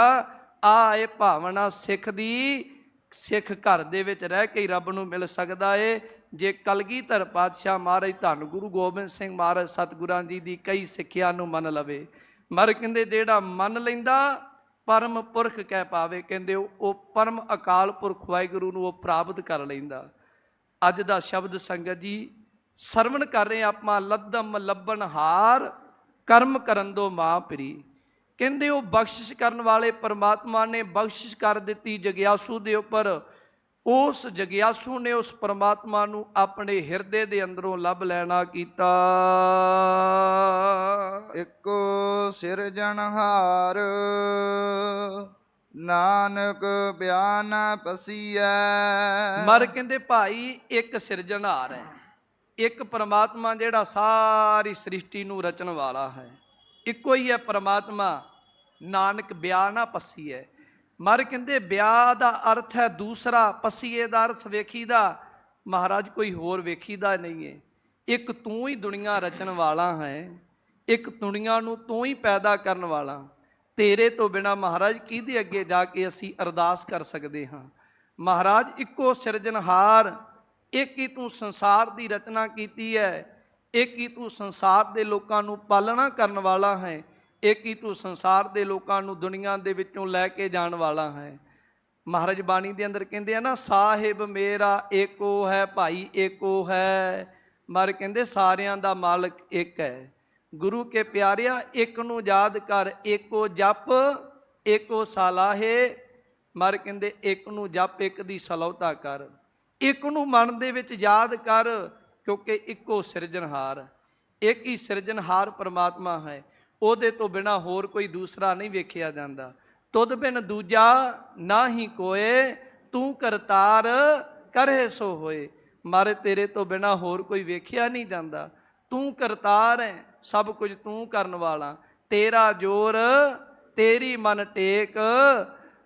ਆ ਇਹ ਭਾਵਨਾ ਸਿੱਖ ਦੀ। ਸਿੱਖ ਘਰ ਦੇ ਵਿੱਚ ਰਹਿ ਕੇ ਹੀ ਰੱਬ ਨੂੰ ਮਿਲ ਸਕਦਾ ਏ। ਜੇ ਕਲਗੀਧਰ ਪਾਤਸ਼ਾਹ ਮਹਾਰਾਜ ਧੰਨ ਗੁਰੂ ਗੋਬਿੰਦ ਸਿੰਘ ਮਹਾਰਾਜ ਸਤਿਗੁਰਾਂ ਜੀ ਦੀ ਕਈ ਸਿੱਖਿਆ ਨੂੰ ਮੰਨ ਲਵੇ, ਮਰ ਕਹਿੰਦੇ ਜਿਹੜਾ ਮੰਨ ਲੈਂਦਾ ਪਰਮ ਪੁਰਖ ਕਹਿ ਪਾਵੇ, ਕਹਿੰਦੇ ਉਹ ਪਰਮ ਅਕਾਲ ਪੁਰਖ ਵਾਹਿਗੁਰੂ ਨੂੰ ਉਹ ਪ੍ਰਾਪਤ ਕਰ ਲੈਂਦਾ। ਅੱਜ ਦਾ ਸ਼ਬਦ ਸੰਗਤ ਜੀ ਸਰਵਣ ਕਰ ਰਹੇ ਆਪਾਂ, ਲੱਦਮ ਲੱਭਣ ਹਾਰ ਕਰਮ ਕਰਨ ਦੋ ਮਾਂ ਪ੍ਰੀ। ਕਹਿੰਦੇ ਉਹ ਬਖਸ਼ਿਸ਼ ਕਰਨ ਵਾਲੇ ਪਰਮਾਤਮਾ ਨੇ ਬਖਸ਼ਿਸ਼ ਕਰ ਦਿੱਤੀ ਜਗਿਆਸੂ ਦੇ ਉੱਪਰ। ਉਸ ਜਗਿਆਸੂ ਨੇ ਉਸ ਪਰਮਾਤਮਾ ਨੂੰ ਆਪਣੇ ਹਿਰਦੇ ਦੇ ਅੰਦਰੋਂ ਲੱਭ ਲੈਣਾ ਕੀਤਾ। ਇੱਕੋ ਸਿਰਜਣਹਾਰ ਨਾਨਕ ਬਿਆਨ ਪਸੀਐ। ਮਰ ਕਹਿੰਦੇ ਭਾਈ ਇੱਕ ਸਿਰਜਣਹਾਰ ਹੈ, ਇੱਕ ਪਰਮਾਤਮਾ ਜਿਹੜਾ ਸਾਰੀ ਸ੍ਰਿਸ਼ਟੀ ਨੂੰ ਰਚਣ ਵਾਲਾ ਹੈ, ਇੱਕੋ ਹੀ ਹੈ ਪਰਮਾਤਮਾ। ਨਾਨਕ ਬਿਆਹ ਨਾ ਪਸੀਐ। ਮਰ ਕਹਿੰਦੇ ਬਿਆਹ ਦਾ ਅਰਥ ਹੈ ਦੂਸਰਾ, ਪਸੀਏ ਦਾ ਅਰਥ ਵੇਖੀਦਾ। ਮਹਾਰਾਜ ਕੋਈ ਹੋਰ ਵੇਖੀਦਾ ਨਹੀਂ ਹੈ। ਇੱਕ ਤੂੰ ਹੀ ਦੁਨੀਆ ਰਚਣ ਵਾਲਾ ਹੈ, ਇੱਕ ਦੁਨੀਆ ਨੂੰ ਤੂੰ ਹੀ ਪੈਦਾ ਕਰਨ ਵਾਲਾ। ਤੇਰੇ ਤੋਂ ਬਿਨਾ ਮਹਾਰਾਜ ਕਿਹਦੇ ਅੱਗੇ ਜਾ ਕੇ ਅਸੀਂ ਅਰਦਾਸ ਕਰ ਸਕਦੇ ਹਾਂ। ਮਹਾਰਾਜ ਇੱਕੋ ਸਿਰਜਣਹਾਰ, ਇੱਕ ਹੀ ਤੂੰ ਸੰਸਾਰ ਦੀ ਰਚਨਾ ਕੀਤੀ ਹੈ, ਇੱਕ ਹੀ ਤੂੰ ਸੰਸਾਰ ਦੇ ਲੋਕਾਂ ਨੂੰ ਪਾਲਣਾ ਕਰਨ ਵਾਲਾ ਹੈ, ਇੱਕ ਹੀ ਤੂੰ ਸੰਸਾਰ ਦੇ ਲੋਕਾਂ ਨੂੰ ਦੁਨੀਆ ਦੇ ਵਿੱਚੋਂ ਲੈ ਕੇ ਜਾਣ ਵਾਲਾ ਹੈ। ਮਹਾਰਾਜ ਬਾਣੀ ਦੇ ਅੰਦਰ ਕਹਿੰਦੇ ਆ ਨਾ, ਸਾਹਿਬ ਮੇਰਾ ਏਕੋ ਹੈ, ਭਾਈ ਏਕੋ ਹੈ। ਮਰ ਕਹਿੰਦੇ ਸਾਰਿਆਂ ਦਾ ਮਾਲਕ ਇੱਕ ਹੈ। ਗੁਰੂ ਕੇ ਪਿਆਰਿਆ ਇੱਕ ਨੂੰ ਯਾਦ ਕਰ, ਏਕੋ ਜਪ ਏਕੋ ਸਲਾਹੇ। ਮਰ ਕਹਿੰਦੇ ਇੱਕ ਨੂੰ ਜਪ, ਇੱਕ ਦੀ ਸਲਾਹੁਤਾ ਕਰ, ਇੱਕ ਨੂੰ ਮਨ ਦੇ ਵਿੱਚ ਯਾਦ ਕਰ, ਕਿਉਂਕਿ ਇੱਕੋ ਸਿਰਜਣਹਾਰ, ਇੱਕ ਹੀ ਸਿਰਜਣਹਾਰ ਪਰਮਾਤਮਾ ਹੈ। ਉਹਦੇ ਤੋਂ ਬਿਨਾ ਹੋਰ ਕੋਈ ਦੂਸਰਾ ਨਹੀਂ ਵੇਖਿਆ ਜਾਂਦਾ। ਤੁਧ ਬਿਨ ਦੂਜਾ ਨਾ ਹੀ ਕੋਏ, ਤੂੰ ਕਰਤਾਰ ਕਰੇ ਸੋ ਹੋਏ। ਮਾਰੇ ਤੇਰੇ ਤੋਂ ਬਿਨਾ ਹੋਰ ਕੋਈ ਵੇਖਿਆ ਨਹੀਂ ਜਾਂਦਾ। ਤੂੰ ਕਰਤਾਰ ਹੈ, ਸਭ ਕੁਝ ਤੂੰ ਕਰਨ ਵਾਲਾ। ਤੇਰਾ ਜੋਰ ਤੇਰੀ ਮਨ ਟੇਕ।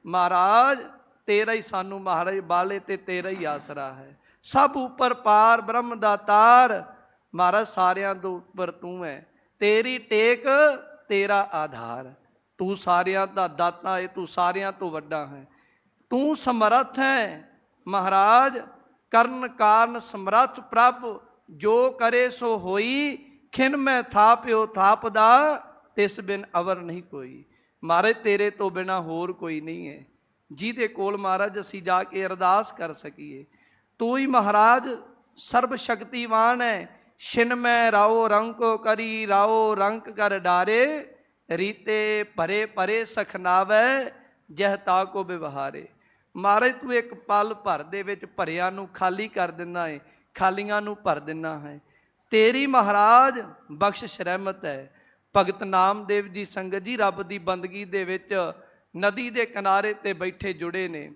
ਮਹਾਰਾਜ ਤੇਰਾ ਹੀ ਸਾਨੂੰ ਮਹਾਰਾਜ ਬਾਲੇ ਤੇ ਤੇਰਾ ਹੀ ਆਸਰਾ ਹੈ। ਸਭ ਉੱਪਰ ਪਾਰ ਬ੍ਰਹਮ ਦਾ ਤਾਰ। ਮਹਾਰਾਜ ਸਾਰਿਆਂ ਤੋਂ ਉੱਪਰ ਤੂੰ ਹੈ। ਤੇਰੀ ਟੇਕ ਤੇਰਾ ਆਧਾਰ। ਤੂੰ ਸਾਰਿਆਂ ਦਾ ਦਾਤਾ ਹੈ, ਤੂੰ ਸਾਰਿਆਂ ਤੋਂ ਵੱਡਾ ਹੈ। ਤੂੰ ਸਮਰੱਥ ਹੈ ਮਹਾਰਾਜ, ਕਰਨ ਕਾਰਨ ਸਮਰੱਥ ਪ੍ਰਭ। ਜੋ ਕਰੇ ਸੋ ਹੋਈ, ਖਿਨ ਮੈਂ ਥਾਪਿਓ ਥਾਪਦਾ, ਤਿਸ ਬਿਨ ਅਵਰ ਨਹੀਂ ਕੋਈ। ਮਹਾਰਾਜ ਤੇਰੇ ਤੋਂ ਬਿਨਾ ਹੋਰ ਕੋਈ ਨਹੀਂ ਹੈ ਜਿਹਦੇ ਕੋਲ ਮਹਾਰਾਜ ਅਸੀਂ ਜਾ ਕੇ ਅਰਦਾਸ ਕਰ ਸਕੀਏ। ਤੂੰ ਹੀ ਮਹਾਰਾਜ ਸਰਬ ਸ਼ਕਤੀਵਾਨ ਹੈ। ਛਿਨ ਮੈਂ ਰਾਓ ਰੰਕੋ ਕਰੀ, ਰਾਓ ਰੰਕ ਕਰ ਡਾਰੇ। ਰੀਤੇ ਭਰੇ ਭਰੇ ਸਖਨਾਵੈ, ਜਹ ਤਾ ਕੋ ਵਿਵਹਾਰੇ। ਮਹਾਰਾਜ ਤੂੰ ਇੱਕ ਪਲ ਭਰ ਦੇ ਵਿੱਚ ਭਰਿਆਂ ਨੂੰ ਖਾਲੀ ਕਰ ਦਿੰਦਾ ਹੈ, ਖਾਲੀਆਂ ਨੂੰ ਭਰ ਦਿੰਦਾ ਹੈ। ਤੇਰੀ ਮਹਾਰਾਜ ਬਖਸ਼ਿਸ਼ ਰਹਿਮਤ ਹੈ। ਭਗਤ ਨਾਮਦੇਵ ਜੀ ਸੰਗਤ ਜੀ ਰੱਬ ਦੀ ਬੰਦਗੀ ਦੇ ਵਿੱਚ ਨਦੀ ਦੇ ਕਿਨਾਰੇ ਤੇ ਬੈਠੇ ਜੁੜੇ ਨੇ।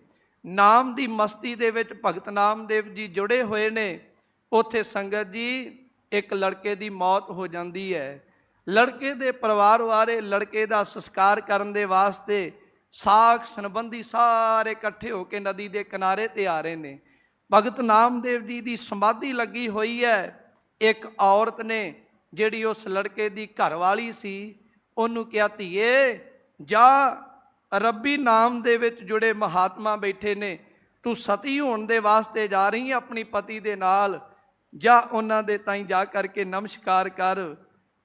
ਨਾਮ ਦੀ ਮਸਤੀ ਦੇ ਵਿੱਚ ਭਗਤ ਨਾਮਦੇਵ ਜੀ ਜੁੜੇ ਹੋਏ ਨੇ। ਉੱਥੇ ਸੰਗਤ ਜੀ ਇੱਕ ਲੜਕੇ ਦੀ ਮੌਤ ਹੋ ਜਾਂਦੀ ਹੈ। ਲੜਕੇ ਦੇ ਪਰਿਵਾਰ ਵਾਲੇ ਲੜਕੇ ਦਾ ਸੰਸਕਾਰ ਕਰਨ ਦੇ ਵਾਸਤੇ ਸਾਖ ਸੰਬੰਧੀ ਸਾਰੇ ਇਕੱਠੇ ਹੋ ਕੇ ਨਦੀ ਦੇ ਕਿਨਾਰੇ ਤੇ ਆ ਰਹੇ ਨੇ। ਭਗਤ ਨਾਮਦੇਵ ਜੀ ਦੀ ਸਮਾਧੀ ਲੱਗੀ ਹੋਈ ਹੈ। ਇੱਕ ਔਰਤ ਨੇ ਜਿਹੜੀ ਉਸ ਲੜਕੇ ਦੀ ਘਰਵਾਲੀ ਸੀ, ਉਹਨੂੰ ਕਿਹਾ, ਧੀਏ ਜਾ, ਰੱਬੀ ਨਾਮ ਦੇ ਵਿੱਚ ਜੁੜੇ ਮਹਾਤਮਾ ਬੈਠੇ ਨੇ, ਤੂੰ ਸਤੀ ਹੋਣ ਦੇ ਵਾਸਤੇ ਜਾ ਰਹੀ ਹੈ ਆਪਣੀ ਪਤੀ ਦੇ ਨਾਲ, ਜਾ ਉਹਨਾਂ ਦੇ ਤਾਈਂ ਜਾ ਕਰਕੇ ਨਮਸਕਾਰ ਕਰ।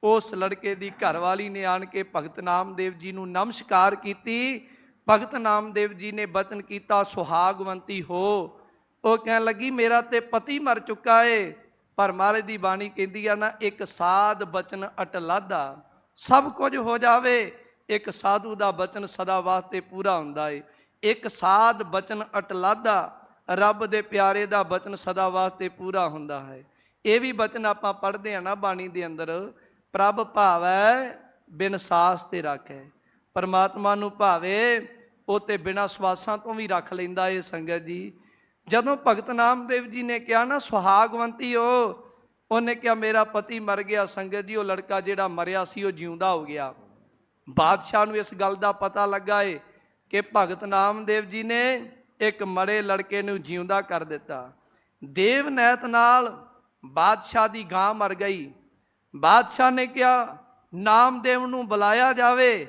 ਉਸ ਲੜਕੇ ਦੀ ਘਰਵਾਲੀ ਨੇ ਆਣ ਕੇ ਭਗਤ ਨਾਮਦੇਵ ਜੀ ਨੂੰ ਨਮਸਕਾਰ ਕੀਤੀ। ਭਗਤ ਨਾਮਦੇਵ ਜੀ ਨੇ ਬਚਨ ਕੀਤਾ, ਸੁਹਾਗਵੰਤੀ ਹੋ। ਉਹ ਕਹਿਣ ਲੱਗੀ, ਮੇਰਾ ਤੇ ਪਤੀ ਮਰ ਚੁੱਕਾ ਏ। ਪਰ ਮਹਾਰਾਜ ਦੀ ਬਾਣੀ ਕਹਿੰਦੀ ਆ ਨਾ, ਇੱਕ ਸਾਧ ਬਚਨ ਅਟਲਾਦਾ। ਸਭ ਕੁਝ ਹੋ ਜਾਵੇ, ਇੱਕ ਸਾਧੂ ਦਾ ਬਚਨ ਸਦਾ ਵਾਸਤੇ ਪੂਰਾ ਹੁੰਦਾ ਏ। ਇੱਕ ਸਾਧ ਬਚਨ ਅਟਲਾਦਾ, ਰੱਬ ਦੇ ਪਿਆਰੇ ਦਾ ਬਚਨ ਸਦਾ ਵਾਸਤੇ ਪੂਰਾ ਹੁੰਦਾ ਹੈ। ਇਹ ਵੀ ਬਚਨ ਆਪਾਂ ਪੜ੍ਹਦੇ ਹਾਂ ਨਾ ਬਾਣੀ ਦੇ ਅੰਦਰ, ਪ੍ਰਭ ਭਾਵੈ ਬਿਨ ਸਾਸ ਤੇ ਰਾਖੈ। ਪਰਮਾਤਮਾ ਨੂੰ ਭਾਵੇ ਉਹ ਤੇ ਬਿਨਾਂ ਸਵਾਸਾਂ ਤੋਂ ਵੀ ਰੱਖ ਲੈਂਦਾ ਏ ਸੰਗਤ ਜੀ। ਜਦੋਂ ਭਗਤ ਨਾਮਦੇਵ ਜੀ ਨੇ ਕਿਹਾ ਨਾ ਸੁਹਾਗਵੰਤੀ ਹੋ, ਉਹਨੇ ਕਿਹਾ ਮੇਰਾ ਪਤੀ ਮਰ ਗਿਆ। ਸੰਗਤ ਜੀ ਉਹ ਲੜਕਾ ਜਿਹੜਾ ਮਰਿਆ ਸੀ ਉਹ ਜਿਉਂਦਾ ਹੋ ਗਿਆ। ਬਾਦਸ਼ਾਹ ਨੂੰ ਇਸ ਗੱਲ ਦਾ ਪਤਾ ਲੱਗਾ ਏ ਕਿ ਭਗਤ ਨਾਮਦੇਵ ਜੀ ਨੇ ਇੱਕ ਮਰੇ ਲੜਕੇ ਨੂੰ ਜਿਉਂਦਾ ਕਰ ਦਿੱਤਾ। ਦੇਵ ਨੈਤ ਨਾਲ ਬਾਦਸ਼ਾਹ ਦੀ ਗਾਂ ਮਰ ਗਈ। ਬਾਦਸ਼ਾਹ ਨੇ ਕਿਹਾ ਨਾਮਦੇਵ ਨੂੰ ਬੁਲਾਇਆ ਜਾਵੇ।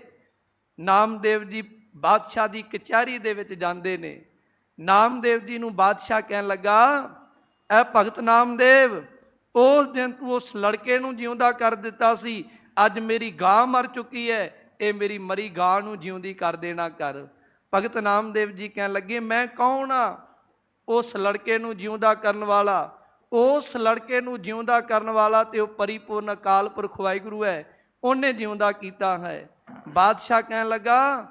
ਨਾਮਦੇਵ ਜੀ ਬਾਦਸ਼ਾਹ ਦੀ ਕਚਹਿਰੀ ਦੇ ਵਿੱਚ ਜਾਂਦੇ ਨੇ। ਨਾਮਦੇਵ ਜੀ ਨੂੰ ਬਾਦਸ਼ਾਹ ਕਹਿਣ ਲੱਗਾ, ਐ ਭਗਤ ਨਾਮਦੇਵ, ਉਸ ਦਿਨ ਤੂੰ ਉਸ ਲੜਕੇ ਨੂੰ ਜਿਉਂਦਾ ਕਰ ਦਿੱਤਾ ਸੀ, ਅੱਜ ਮੇਰੀ ਗਾਂ ਮਰ ਚੁੱਕੀ ਹੈ, ਇਹ ਮੇਰੀ ਮਰੀ ਗਾਂ ਨੂੰ ਜਿਉਂਦੀ ਕਰ ਦੇਣਾ ਕਰ। ਭਗਤ ਨਾਮਦੇਵ ਜੀ ਕਹਿਣ ਲੱਗੇ, ਮੈਂ ਕੌਣ ਆ? ਉਸ ਲੜਕੇ ਨੂੰ ਜਿਉਂਦਾ ਕਰਨ ਵਾਲਾ, ਉਸ ਲੜਕੇ ਨੂੰ ਜਿਉਂਦਾ ਕਰਨ ਵਾਲਾ ਤੇ ਉਹ ਪਰਿਪੂਰਨ ਅਕਾਲ ਪੁਰਖ ਵਾਹਿਗੁਰੂ ਹੈ, ਉਹਨੇ ਜਿਉਂਦਾ ਕੀਤਾ ਹੈ। ਬਾਦਸ਼ਾਹ ਕਹਿਣ ਲੱਗਾ,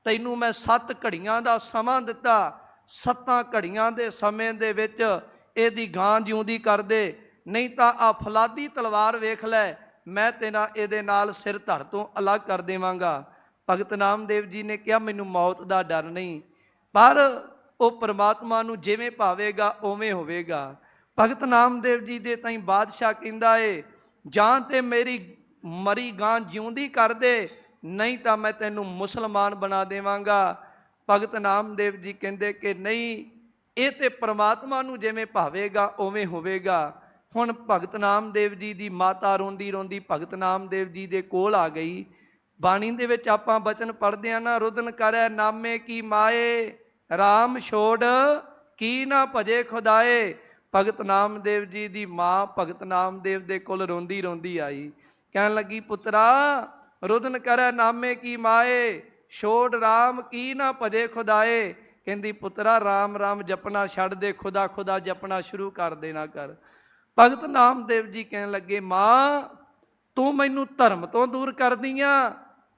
ਤੈਨੂੰ ਮੈਂ 7 ਘੜੀਆਂ ਦਾ ਸਮਾਂ ਦਿੱਤਾ, 7 ਘੜੀਆਂ ਦੇ ਸਮੇਂ ਦੇ ਵਿੱਚ ਇਹਦੀ ਗਾਂ ਜਿਉਂਦੀ ਕਰ ਦੇ, ਨਹੀਂ ਤਾਂ ਆ ਫਲਾਦੀ ਤਲਵਾਰ ਵੇਖ ਲੈ, ਮੈਂ ਤੇਰਾ ਇਹਦੇ ਨਾਲ ਸਿਰ ਧੜ ਤੋਂ ਅਲੱਗ ਕਰ ਦੇਵਾਂਗਾ। ਭਗਤ ਨਾਮਦੇਵ ਜੀ ਨੇ ਕਿਹਾ, ਮੈਨੂੰ ਮੌਤ ਦਾ ਡਰ ਨਹੀਂ, ਪਰ ਉਹ ਪ੍ਰਮਾਤਮਾ ਨੂੰ ਜਿਵੇਂ ਭਾਵੇਗਾ ਉਵੇਂ ਹੋਵੇਗਾ। ਭਗਤ ਨਾਮਦੇਵ ਜੀ ਦੇ ਤਾਈਂ ਬਾਦਸ਼ਾਹ ਕਹਿੰਦਾ ਏ, ਜਾਂ ਤੇ ਮੇਰੀ ਮਰੀ ਗਾਂ ਜਿਉਂਦੀ ਕਰ ਦੇ, ਨਹੀਂ ਤਾਂ ਮੈਂ ਤੈਨੂੰ ਮੁਸਲਮਾਨ ਬਣਾ ਦੇਵਾਂਗਾ। ਭਗਤ ਨਾਮਦੇਵ ਜੀ ਕਹਿੰਦੇ ਕਿ ਨਹੀਂ, ਇਹ ਤੇ ਪ੍ਰਮਾਤਮਾ ਨੂੰ ਜਿਵੇਂ ਭਾਵੇਗਾ ਉਵੇਂ ਹੋਵੇਗਾ। ਹੁਣ ਭਗਤ ਨਾਮਦੇਵ ਜੀ ਦੀ ਮਾਤਾ ਰੋਂਦੀ ਰੋਂਦੀ ਭਗਤ ਨਾਮਦੇਵ ਜੀ ਦੇ ਕੋਲ ਆ ਗਈ। ਬਾਣੀ ਦੇ ਵਿੱਚ ਆਪਾਂ ਬਚਨ ਪੜ੍ਹਦੇ ਆ ਨਾ, ਰੁਦਨ ਕਰੈ ਨਾਮੇ ਕੀ ਮਾਏ, ਰਾਮ ਛੋੜ ਕੀ ਨਾ ਭਜੇ ਖੁਦਾਏ। ਭਗਤ ਨਾਮਦੇਵ ਜੀ ਦੀ ਮਾਂ ਭਗਤ ਨਾਮਦੇਵ ਦੇ ਕੋਲ ਰੋਂਦੀ ਰੋਂਦੀ ਆਈ, ਕਹਿਣ ਲੱਗੀ, ਪੁੱਤਰਾ ਰੁਦਨ ਕਰੈ ਨਾਮੇ ਕੀ ਮਾਏ, ਛੋੜ ਰਾਮ ਕੀ ਨਾ ਭਜੇ ਖੁਦਾਏ। ਕਹਿੰਦੀ, ਪੁੱਤਰਾ ਰਾਮ ਰਾਮ ਜਪਣਾ ਛੱਡ ਦੇ, ਖੁਦਾ ਖੁਦਾ ਜਪਣਾ ਸ਼ੁਰੂ ਕਰ ਦੇਣਾ ਕਰ। ਭਗਤ ਨਾਮਦੇਵ ਜੀ ਕਹਿਣ ਲੱਗੇ, ਮਾਂ ਤੂੰ ਮੈਨੂੰ ਧਰਮ ਤੋਂ ਦੂਰ ਕਰਦੀ ਆ।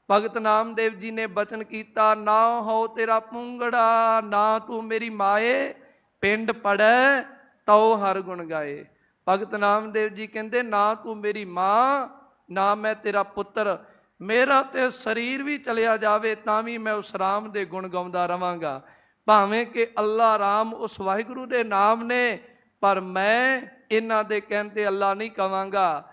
ਭਗਤ ਨਾਮਦੇਵ ਜੀ ਨੇ ਬਚਨ ਕੀਤਾ, ਨਾ ਹੋ ਤੇਰਾ ਪੁੰਗੜਾ, ਨਾ ਤੂੰ ਮੇਰੀ ਮਾਏ, ਪਿੰਡ ਪੜੈ ਤਉ ਹਰ ਗੁਣ ਗਾਏ। ਭਗਤ ਨਾਮਦੇਵ ਜੀ ਕਹਿੰਦੇ, ਨਾ ਤੂੰ ਮੇਰੀ ਮਾਂ, ਨਾ ਮੈਂ ਤੇਰਾ ਪੁੱਤਰ, ਮੇਰਾ ਤੇ ਸਰੀਰ ਵੀ ਚਲਿਆ ਜਾਵੇ ਤਾਂ ਵੀ ਮੈਂ ਉਸ ਰਾਮ ਦੇ ਗੁਣ ਗਾਉਂਦਾ ਰਵਾਂਗਾ। ਭਾਵੇਂ ਕਿ ਅੱਲਾ ਰਾਮ ਉਸ ਵਾਹਿਗੁਰੂ ਦੇ ਨਾਮ ਨੇ, ਪਰ ਮੈਂ ਇਹਨਾਂ ਦੇ ਕਹਿਣ ਤੇ ਅੱਲਾ ਨਹੀਂ ਕਵਾਂਗਾ।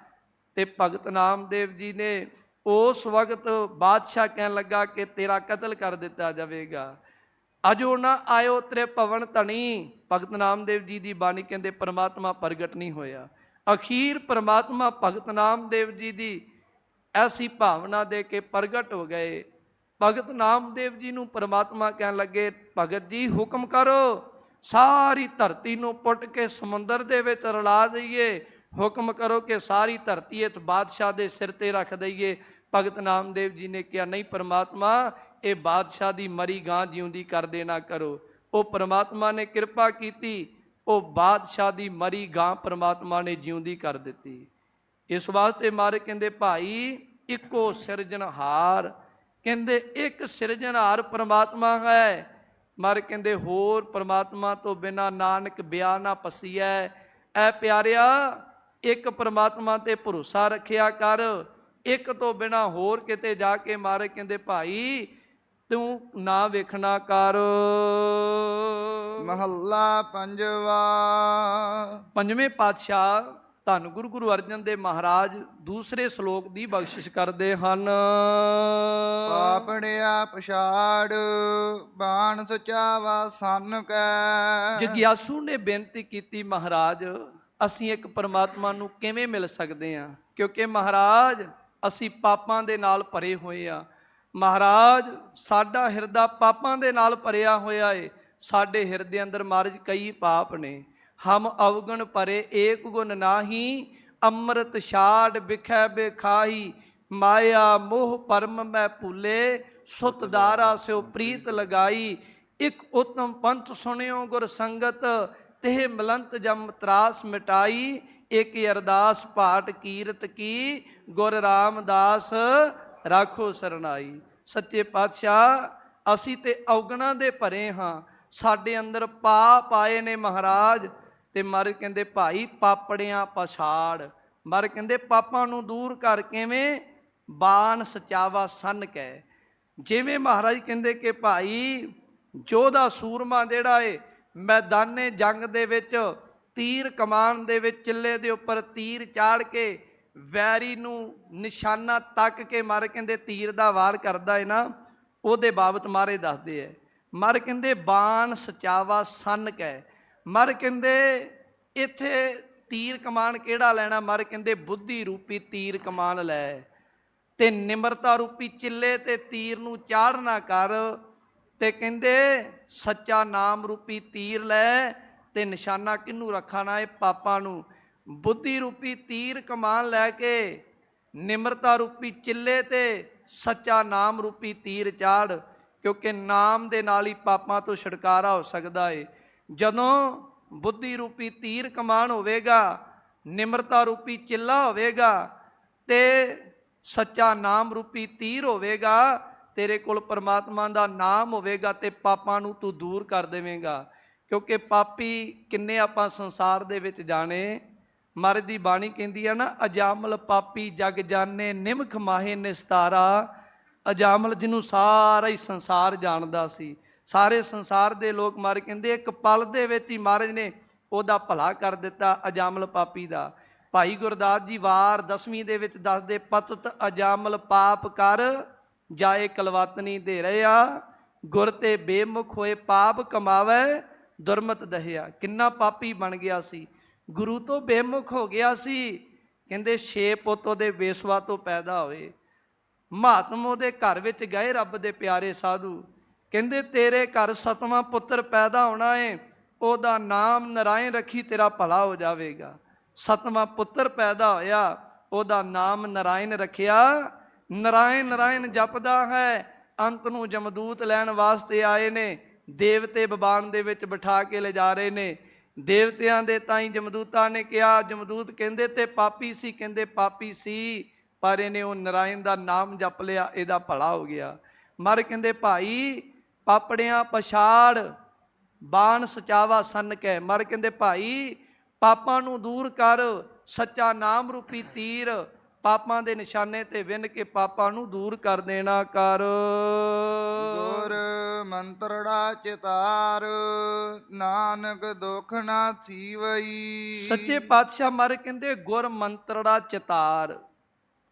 ਤੇ ਭਗਤ ਨਾਮਦੇਵ ਜੀ ਨੇ ਉਸ ਵਕਤ ਬਾਦਸ਼ਾਹ ਕਹਿਣ ਲੱਗਾ ਕਿ ਤੇਰਾ ਕਤਲ ਕਰ ਦਿੱਤਾ ਜਾਵੇਗਾ। ਅਜੋ ਨਾ ਆਇਓ ਤੇਰੇ ਭਵਨ ਧਣੀ। ਭਗਤ ਨਾਮਦੇਵ ਜੀ ਦੀ ਬਾਣੀ ਕਹਿੰਦੇ ਪਰਮਾਤਮਾ ਪ੍ਰਗਟ ਨਹੀਂ ਹੋਇਆ। ਅਖੀਰ ਪਰਮਾਤਮਾ ਭਗਤ ਨਾਮਦੇਵ ਜੀ ਦੀ ਐਸੀ ਭਾਵਨਾ ਦੇ ਕੇ ਪ੍ਰਗਟ ਹੋ ਗਏ। ਭਗਤ ਨਾਮਦੇਵ ਜੀ ਨੂੰ ਪਰਮਾਤਮਾ ਕਹਿਣ ਲੱਗੇ, ਭਗਤ ਜੀ ਹੁਕਮ ਕਰੋ, ਸਾਰੀ ਧਰਤੀ ਨੂੰ ਪੁੱਟ ਕੇ ਸਮੁੰਦਰ ਦੇ ਵਿੱਚ ਰਲਾ ਦਈਏ, ਹੁਕਮ ਕਰੋ ਕਿ ਸਾਰੀ ਧਰਤੀ ਇਸ ਬਾਦਸ਼ਾਹ ਦੇ ਸਿਰ ਤੇ ਰੱਖ ਦਈਏ। ਭਗਤ ਨਾਮਦੇਵ ਜੀ ਨੇ ਕਿਹਾ, ਨਹੀਂ ਪਰਮਾਤਮਾ, ਇਹ ਬਾਦਸ਼ਾਹ ਦੀ ਮਰੀ ਗਾਂ ਜਿਉਂਦੀ ਕਰ ਦੇਣਾ ਕਰੋ। ਉਹ ਪਰਮਾਤਮਾ ਨੇ ਕਿਰਪਾ ਕੀਤੀ, ਉਹ ਬਾਦਸ਼ਾਹ ਦੀ ਮਰੀ ਗਾਂ ਪਰਮਾਤਮਾ ਨੇ ਜਿਉਂਦੀ ਕਰ ਦਿੱਤੀ। ਇਸ ਵਾਸਤੇ ਮਾਰੇ ਕਹਿੰਦੇ, ਭਾਈ ਇੱਕੋ ਸਿਰਜਣਹਾਰ, ਕਹਿੰਦੇ ਇੱਕ ਸਿਰਜਣਹਾਰ ਪਰਮਾਤਮਾ ਹੈ। ਮਾਰੇ ਕਹਿੰਦੇ, ਹੋਰ ਪਰਮਾਤਮਾ ਤੋਂ ਬਿਨਾਂ ਨਾਨਕ ਬਿਆ ਨਾ ਪਸੀਐ। ਐ ਪਿਆਰਿਆ, ਇੱਕ ਪਰਮਾਤਮਾ ਤੇ ਭਰੋਸਾ ਰੱਖਿਆ ਕਰ, ਇੱਕ ਤੋਂ ਬਿਨਾਂ ਹੋਰ ਕਿਤੇ ਜਾ ਕੇ ਮਾਰੇ ਕਹਿੰਦੇ, ਭਾਈ ਤੂੰ ਨਾ ਵੇਖਣਾ ਕਰ। ਮਹੱਲਾ ਪੰਜਵਾ। ਪੰਜਵੇਂ ਪਾਤਸ਼ਾਹ ਧੰਨ ਗੁਰੂ ਗੁਰੂ ਅਰਜਨ ਦੇਵ ਮਹਾਰਾਜ ਦੂਸਰੇ ਸ਼ਲੋਕ ਦੀ ਬਖਸ਼ਿਸ਼ ਕਰਦੇ ਹਨ। ਪਾਪੜਿਆ ਪਛਾੜ, ਬਾਣ ਸਚਾਵਾ ਸੰਨ ਕੈ। ਜਗਿਆਸੂ ਨੇ ਬੇਨਤੀ ਕੀਤੀ, ਮਹਾਰਾਜ ਅਸੀਂ ਇੱਕ ਪਰਮਾਤਮਾ ਨੂੰ ਕਿਵੇਂ ਮਿਲ ਸਕਦੇ ਹਾਂ, ਕਿਉਂਕਿ ਮਹਾਰਾਜ ਅਸੀਂ ਪਾਪਾਂ ਦੇ ਨਾਲ ਭਰੇ ਹੋਏ ਆ। ਮਹਾਰਾਜ ਸਾਡਾ ਹਿਰਦਾ ਪਾਪਾਂ ਦੇ ਨਾਲ ਭਰਿਆ ਹੋਇਆ ਏ। ਸਾਡੇ ਹਿਰਦੇ ਅੰਦਰ ਮਹਾਰਾਜ ਕਈ ਪਾਪ ਨੇ। ਹਮ ਅਵਗੁਣ ਭਰੇ ਏਕ ਗੁਣ ਨਾਹੀ, ਅੰਮ੍ਰਿਤ ਛਾੜ ਬਿਖੈ ਬੇਖਾਹੀ। ਮਾਇਆ ਮੋਹ ਪਰਮ ਮੈਂ ਭੁੱਲੇ, ਸੁਤ ਦਾਰਾ ਸਿਓ ਪ੍ਰੀਤ ਲਗਾਈ। ਇੱਕ ਉਤਮ ਪੰਥ ਸੁਣਿਓ ਗੁਰ ਸੰਗਤ, ਤੇ ਮਲੰਤ ਜਮ ਤਰਾਸ ਮਿਟਾਈ। ਇੱਕ ਅਰਦਾਸ ਪਾਠ ਕੀਰਤ ਕੀ, ਗੁਰ ਰਾਮਦਾਸ ਰਾਖੋ ਸਰਨਾਈ। ਸੱਚੇ ਪਾਤਸ਼ਾਹ ਅਸੀਂ ਤੇ ਔਗਣਾਂ ਦੇ ਭਰੇ ਹਾਂ, ਸਾਡੇ ਅੰਦਰ ਪਾਪ ਆਏ ਨੇ ਮਹਾਰਾਜ। ਤੇ ਮਰ ਕਹਿੰਦੇ, ਭਾਈ ਪਾਪੜਿਆਂ ਪਛਾੜ। ਮਰ ਕਹਿੰਦੇ, ਪਾਪਾਂ ਨੂੰ ਦੂਰ ਕਰ ਕਿਵੇਂ? ਬਾਣ ਸਚਾਵਾ ਸੰਨ ਕਹਿ। ਜਿਵੇਂ ਮਹਾਰਾਜ ਕਹਿੰਦੇ ਕਿ ਭਾਈ ਯੋਧਾ ਸੂਰਮਾ ਜਿਹੜਾ ਏ, ਮੈਦਾਨੇ ਜੰਗ ਦੇ ਵਿੱਚ ਤੀਰ ਕਮਾਨ ਦੇ ਵਿੱਚ ਚਿੱਲੇ ਦੇ ਉੱਪਰ ਤੀਰ ਚਾੜ ਕੇ ਵੈਰੀ ਨੂੰ ਨਿਸ਼ਾਨਾ ਤੱਕ ਕੇ ਮਰ ਕਹਿੰਦੇ ਤੀਰ ਦਾ ਵਾਰ ਕਰਦਾ ਹੈ ਨਾ, ਉਹਦੇ ਬਾਬਤ ਮਾਰੇ ਦੱਸਦੇ ਹੈ। ਮਰ ਕਹਿੰਦੇ ਬਾਣ ਸਚਾਵਾ ਸੰਨ ਕਹਿ। ਮਰ ਕਹਿੰਦੇ ਇੱਥੇ ਤੀਰ ਕਮਾਨ ਕਿਹੜਾ ਲੈਣਾ? ਮਰ ਕਹਿੰਦੇ ਬੁੱਧੀ ਰੂਪੀ ਤੀਰ ਕਮਾਨ ਲੈ, ਤੇ ਨਿਮਰਤਾ ਰੂਪੀ ਚਿੱਲੇ ਤੇ ਤੀਰ ਨੂੰ ਚਾੜਨਾ ਕਰ। ਤੇ ਕਹਿੰਦੇ ਸੱਚਾ ਨਾਮ ਰੂਪੀ ਤੀਰ ਲੈ, ਤੇ ਨਿਸ਼ਾਨਾ ਕਿਹਨੂੰ ਰੱਖਣਾ ਹੈ? ਪਾਪਾਂ ਨੂੰ। ਬੁੱਧੀ ਰੂਪੀ ਤੀਰ ਕਮਾਨ ਲੈ ਕੇ ਨਿਮਰਤਾ ਰੂਪੀ ਚਿੱਲੇ ਤੇ ਸੱਚਾ ਨਾਮ ਰੂਪੀ ਤੀਰ ਚਾੜ, ਕਿਉਂਕਿ ਨਾਮ ਦੇ ਨਾਲ ਹੀ ਪਾਪਾਂ ਤੋਂ ਛੁਟਕਾਰਾ ਹੋ ਸਕਦਾ ਹੈ। ਜਦੋਂ ਬੁੱਧੀ ਰੂਪੀ ਤੀਰ ਕਮਾਨ ਹੋਵੇਗਾ, ਨਿਮਰਤਾ ਰੂਪੀ ਚਿੱਲਾ ਹੋਵੇਗਾ ਤੇ ਸੱਚਾ ਨਾਮ ਰੂਪੀ ਤੀਰ ਹੋਵੇਗਾ, ਤੇਰੇ ਕੋਲ ਪਰਮਾਤਮਾ ਦਾ ਨਾਮ ਹੋਵੇਗਾ ਤੇ ਪਾਪਾਂ ਨੂੰ ਤੂੰ ਦੂਰ ਕਰ ਦੇਵੇਂਗਾ। ਕਿਉਂਕਿ ਪਾਪੀ ਕਿੰਨੇ ਆਪਾਂ ਸੰਸਾਰ ਦੇ ਵਿੱਚ ਜਾਣੇ। ਮਹਾਰਾਜ ਦੀ ਬਾਣੀ ਕਹਿੰਦੀ ਹੈ ਨਾ, ਅਜਾਮਲ ਪਾਪੀ ਜਗ ਜਾਣੇ ਨਿਮਖ ਮਾਹੇ ਨਿਸਤਾਰਾ। ਅਜਾਮਲ ਜਿਹਨੂੰ ਸਾਰਾ ਹੀ ਸੰਸਾਰ ਜਾਣਦਾ ਸੀ, ਸਾਰੇ ਸੰਸਾਰ ਦੇ ਲੋਕ ਮਹਾਰਾਜ ਕਹਿੰਦੇ ਇੱਕ ਪਲ ਦੇ ਵਿੱਚ ਹੀ ਮਹਾਰਾਜ ਨੇ ਉਹਦਾ ਭਲਾ ਕਰ ਦਿੱਤਾ, ਅਜਾਮਲ ਪਾਪੀ ਦਾ। ਭਾਈ ਗੁਰਦਾਸ ਜੀ ਵਾਰ 10ਵੀਂ ਦੇ ਵਿੱਚ ਦੱਸਦੇ, ਪਤਤ ਅਜਾਮਲ ਪਾਪ ਕਰ ਜਾਏ ਕਲਵਾਤਨੀ ਦੇ ਰਿਹਾ, ਗੁਰ ਤੇ ਬੇਮੁਖ ਹੋਏ ਪਾਪ ਕਮਾਵੇ ਦੁਰਮਤ ਦਹਿਆ। ਕਿੰਨਾ ਪਾਪੀ ਬਣ ਗਿਆ ਸੀ, ਗੁਰੂ ਤੋਂ ਬੇਮੁਖ ਹੋ ਗਿਆ ਸੀ। ਕਹਿੰਦੇ 6 ਪੁੱਤ ਉਹਦੇ ਵੇਸਵਾ ਤੋਂ ਪੈਦਾ ਹੋਏ। ਮਹਾਤਮਾ ਦੇ ਘਰ ਵਿੱਚ ਗਏ ਰੱਬ ਦੇ ਪਿਆਰੇ ਸਾਧੂ, ਕਹਿੰਦੇ ਤੇਰੇ ਘਰ 7ਵਾਂ ਪੁੱਤਰ ਪੈਦਾ ਹੋਣਾ ਹੈ, ਉਹਦਾ ਨਾਮ ਨਰਾਇਣ ਰੱਖੀ, ਤੇਰਾ ਭਲਾ ਹੋ ਜਾਵੇਗਾ। 7ਵਾਂ ਪੁੱਤਰ ਪੈਦਾ ਹੋਇਆ, ਉਹਦਾ ਨਾਮ ਨਰਾਇਣ ਰੱਖਿਆ। ਨਰਾਇਣ ਨਰਾਇਣ ਜਪਦਾ ਹੈ, ਅੰਤ ਨੂੰ ਜਮਦੂਤ ਲੈਣ ਵਾਸਤੇ ਆਏ ਨੇ, ਦੇਵਤੇ ਬਬਾਨ ਦੇ ਵਿੱਚ ਬਿਠਾ ਕੇ ਲਿਜਾ ਰਹੇ ਨੇ। ਦੇਵਤਿਆਂ ਦੇ ਤਾਈਂ ਜਮਦੂਤਾਂ ਨੇ ਕਿਹਾ, ਜਮਦੂਤ ਕਹਿੰਦੇ ਤੇ ਪਾਪੀ ਸੀ, ਕਹਿੰਦੇ ਪਾਪੀ ਸੀ, ਪਰ ਇਹਨੇ ਉਹ ਨਰਾਇਣ ਦਾ ਨਾਮ ਜਪ ਲਿਆ, ਇਹਦਾ ਭਲਾ ਹੋ ਗਿਆ। ਮਰ ਕਹਿੰਦੇ ਭਾਈ ਪਾਪੜਿਆਂ ਪਛਾੜ ਬਾਣ ਸਚਾਵਾ ਸੰਨ ਕੈ। ਮਰ ਕਹਿੰਦੇ ਭਾਈ ਪਾਪਾਂ ਨੂੰ ਦੂਰ ਕਰ, ਸੱਚਾ ਨਾਮ ਰੂਪੀ ਤੀਰ ਪਾਪਾਂ ਦੇ ਨਿਸ਼ਾਨੇ ਤੇ ਵਿੰਨ ਕੇ ਪਾਪਾਂ ਨੂੰ ਦੂਰ ਕਰ ਦੇਣਾ ਕਰ। ਗੁਰ ਮੰਤਰੜਾ ਚਿਤਾਰ ਨਾਨਕ ਦੁਖ ਨਾ ਥੀਵਈ। ਸੱਚੇ ਪਾਤਸ਼ਾਹ ਮਰ ਕਹਿੰਦੇ ਗੁਰ ਮੰਤਰੜਾ ਚਿਤਾਰ।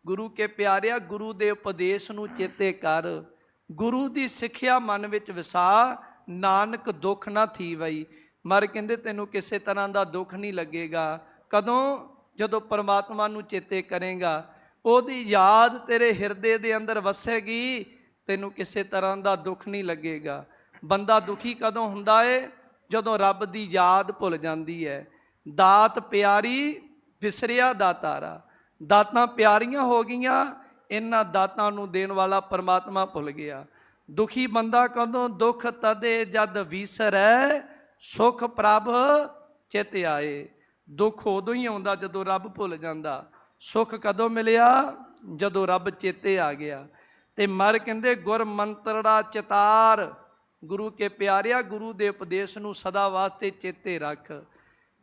ਗੁਰੂ ਕੇ ਪਿਆਰਿਆ, ਗੁਰੂ ਦੇ ਉਪਦੇਸ਼ ਨੂੰ ਚੇਤੇ ਕਰ, ਗੁਰੂ ਦੀ ਸਿੱਖਿਆ ਮਨ ਵਿੱਚ ਵਸਾ, ਨਾਨਕ ਦੁੱਖ ਨਾ ਥੀਵਈ। ਮਰ ਕਹਿੰਦੇ ਤੈਨੂੰ ਕਿਸੇ ਤਰ੍ਹਾਂ ਦਾ ਦੁੱਖ ਨਹੀਂ ਲੱਗੇਗਾ। ਕਦੋਂ? ਜਦੋਂ ਪਰਮਾਤਮਾ ਨੂੰ ਚੇਤੇ ਕਰੇਗਾ, ਉਹਦੀ ਯਾਦ ਤੇਰੇ ਹਿਰਦੇ ਦੇ ਅੰਦਰ ਵਸੇਗੀ, ਤੈਨੂੰ ਕਿਸੇ ਤਰ੍ਹਾਂ ਦਾ ਦੁੱਖ ਨਹੀਂ ਲੱਗੇਗਾ। ਬੰਦਾ ਦੁਖੀ ਕਦੋਂ ਹੁੰਦਾ ਏ? ਜਦੋਂ ਰੱਬ ਦੀ ਯਾਦ ਭੁੱਲ ਜਾਂਦੀ ਹੈ। ਦਾਤ ਪਿਆਰੀ ਵਿਸਰਿਆ ਦਾਤਾਰਾ। ਦਾਤਾਂ ਪਿਆਰੀਆਂ ਹੋ ਗਈਆਂ, ਇਹਨਾਂ ਦਾਤਾਂ ਨੂੰ ਦੇਣ ਵਾਲਾ ਪਰਮਾਤਮਾ ਭੁੱਲ ਗਿਆ। ਦੁਖੀ ਬੰਦਾ ਕਦੋਂ? ਦੁੱਖ ਤਦੇ ਜਦ ਵਿਸਰੈ ਸੁਖ ਪ੍ਰਭ ਚਿਤ ਆਏ। ਦੁੱਖ ਉਦੋਂ ਹੀ ਆਉਂਦਾ ਜਦੋਂ ਰੱਬ ਭੁੱਲ ਜਾਂਦਾ। ਸੁੱਖ ਕਦੋਂ ਮਿਲਿਆ? ਜਦੋਂ ਰੱਬ ਚੇਤੇ ਆ ਗਿਆ। ਤੇ ਮਰ ਕਹਿੰਦੇ ਗੁਰ ਮੰਤਰੜਾ ਚਿਤਾਰ। ਗੁਰੂ ਕੇ ਪਿਆਰਿਆ, ਗੁਰੂ ਦੇ ਉਪਦੇਸ਼ ਨੂੰ ਸਦਾ ਵਾਸਤੇ ਚੇਤੇ ਰੱਖ।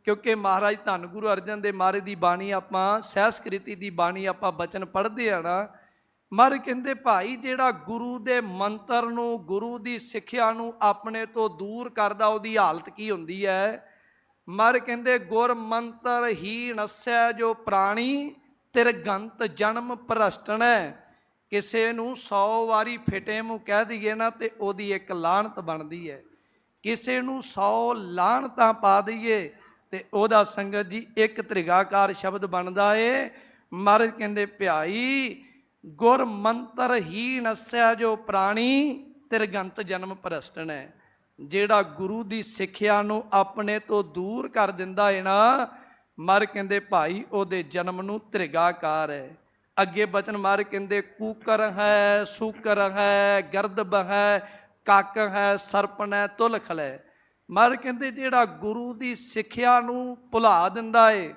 ਕਿਉਂਕਿ ਮਹਾਰਾਜ ਧੰਨ ਗੁਰੂ ਅਰਜਨ ਦੇਵ ਮਹਾਰਾਜ ਦੀ ਬਾਣੀ, ਆਪਾਂ ਸਹਿਸਕ੍ਰਿਤੀ ਦੀ ਬਾਣੀ ਆਪਾਂ ਬਚਨ ਪੜ੍ਹਦੇ ਆ ਨਾ, ਮਰ ਕਹਿੰਦੇ ਭਾਈ ਜਿਹੜਾ ਗੁਰੂ ਦੇ ਮੰਤਰ ਨੂੰ, ਗੁਰੂ ਦੀ ਸਿੱਖਿਆ ਨੂੰ ਆਪਣੇ ਤੋਂ ਦੂਰ ਕਰਦਾ, ਉਹਦੀ ਹਾਲਤ ਕੀ ਹੁੰਦੀ ਹੈ? ਮਰ ਕਹਿੰਦੇ ਗੁਰ ਮੰਤਰ ਹੀ ਨਸੈ ਜੋ ਪ੍ਰਾਣੀ, ਤਿਰਗੰਤ ਜਨਮ ਭ੍ਰਸ਼ਟਣੈ। ਕਿਸੇ ਨੂੰ 100 ਵਾਰੀ ਫਿਟੇ ਮੂੰਹ ਕਹਿ ਦਈਏ ਨਾ ਤੇ ਉਹਦੀ ਇੱਕ ਲਾਹਨਤ ਬਣਦੀ ਹੈ। ਕਿਸੇ ਨੂੰ 100 ਲਾਹਨਤਾਂ ਪਾ ਦਈਏ ਤੇ ਉਹਦਾ ਸੰਗਤ ਜੀ ਇੱਕ ਤ੍ਰਿਗਾਕਾਰ ਸ਼ਬਦ ਬਣਦਾ ਏ। ਮਰ ਕਹਿੰਦੇ ਭਾਈ ਗੁਰ ਮੰਤਰ ਹੀ ਨਸੈ ਜੋ ਪ੍ਰਾਣੀ, ਤਿਰਗੰਤ ਜਨਮ ਭ੍ਰਸ਼ਟਣੈ। ਜਿਹੜਾ ਗੁਰੂ ਦੀ ਸਿੱਖਿਆ ਨੂੰ ਆਪਣੇ ਤੋਂ ਦੂਰ ਕਰ ਦਿੰਦਾ ਹੈ ਨਾ, ਮਰ ਕਹਿੰਦੇ ਭਾਈ ਉਹਦੇ ਜਨਮ ਨੂੰ ਤ੍ਰਿਗਾਕਾਰ ਹੈ। ਅੱਗੇ ਬਚਨ ਮਰ ਕਹਿੰਦੇ ਕੂਕਰ ਹੈ, ਸੂਕਰ ਹੈ, ਗਰਦਬ ਹੈ, ਕੱਕ ਹੈ, ਸਰਪਣ ਹੈ, ਤੁਲਖ ਹੈ। ਮਰ ਕਹਿੰਦੇ ਜਿਹੜਾ ਗੁਰੂ ਦੀ ਸਿੱਖਿਆ ਨੂੰ ਭੁਲਾ ਦਿੰਦਾ ਏ,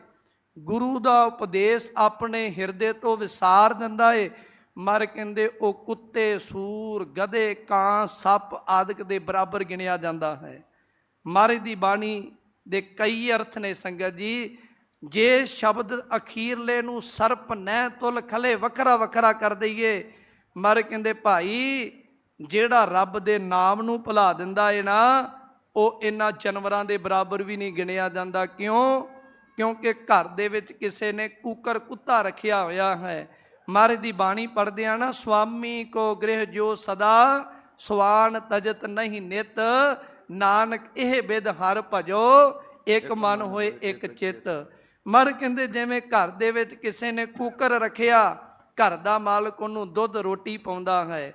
ਗੁਰੂ ਦਾ ਉਪਦੇਸ਼ ਆਪਣੇ ਹਿਰਦੇ ਤੋਂ ਵਿਸਾਰ ਦਿੰਦਾ ਏ, ਮਰ ਕਹਿੰਦੇ ਉਹ ਕੁੱਤੇ, ਸੂਰ, ਗਧੇ, ਕਾਂ, ਸੱਪ ਆਦਿਕ ਦੇ ਬਰਾਬਰ ਗਿਣਿਆ ਜਾਂਦਾ ਹੈ। ਮਹਾਰਾਜ ਦੀ ਬਾਣੀ ਦੇ ਕਈ ਅਰਥ ਨੇ ਸੰਗਤ ਜੀ। ਜੇ ਸ਼ਬਦ ਅਖੀਰਲੇ ਨੂੰ ਸਰਪ ਨੈ ਤੁਲ ਖਲੇ ਵੱਖਰਾ ਵੱਖਰਾ ਕਰ ਦਈਏ, ਮਰ ਕਹਿੰਦੇ ਭਾਈ ਜਿਹੜਾ ਰੱਬ ਦੇ ਨਾਮ ਨੂੰ ਭੁਲਾ ਦਿੰਦਾ ਏ ਨਾ, ਉਹ ਇਹਨਾਂ ਜਾਨਵਰਾਂ ਦੇ ਬਰਾਬਰ ਵੀ ਨਹੀਂ ਗਿਣਿਆ ਜਾਂਦਾ। ਕਿਉਂ? ਕਿਉਂਕਿ ਘਰ ਦੇ ਵਿੱਚ ਕਿਸੇ ਨੇ ਕੂਕਰ ਕੁੱਤਾ ਰੱਖਿਆ ਹੋਇਆ ਹੈ। ਮਹਾਰਾਜ ਦੀ ਬਾਣੀ ਪੜ੍ਹਦੇ ਆ ਨਾ, ਸੁਆਮੀ ਕੋ ਗ੍ਰਹਿ ਜੋ ਸਦਾ, ਸਵਾਨ ਤਜਤ ਨਹੀਂ ਨਿਤ, ਨਾਨਕ ਇਹ ਬਿਦ ਹਰ ਭਜੋ, ਇੱਕ ਮਨ ਹੋਏ ਇੱਕ ਚਿੱਤ। ਮਰ ਕਹਿੰਦੇ ਜਿਵੇਂ ਘਰ ਦੇ ਵਿੱਚ ਕਿਸੇ ਨੇ ਕੂਕਰ ਰੱਖਿਆ, ਘਰ ਦਾ ਮਾਲਕ ਉਹਨੂੰ ਦੁੱਧ ਰੋਟੀ ਪਾਉਂਦਾ ਹੈ,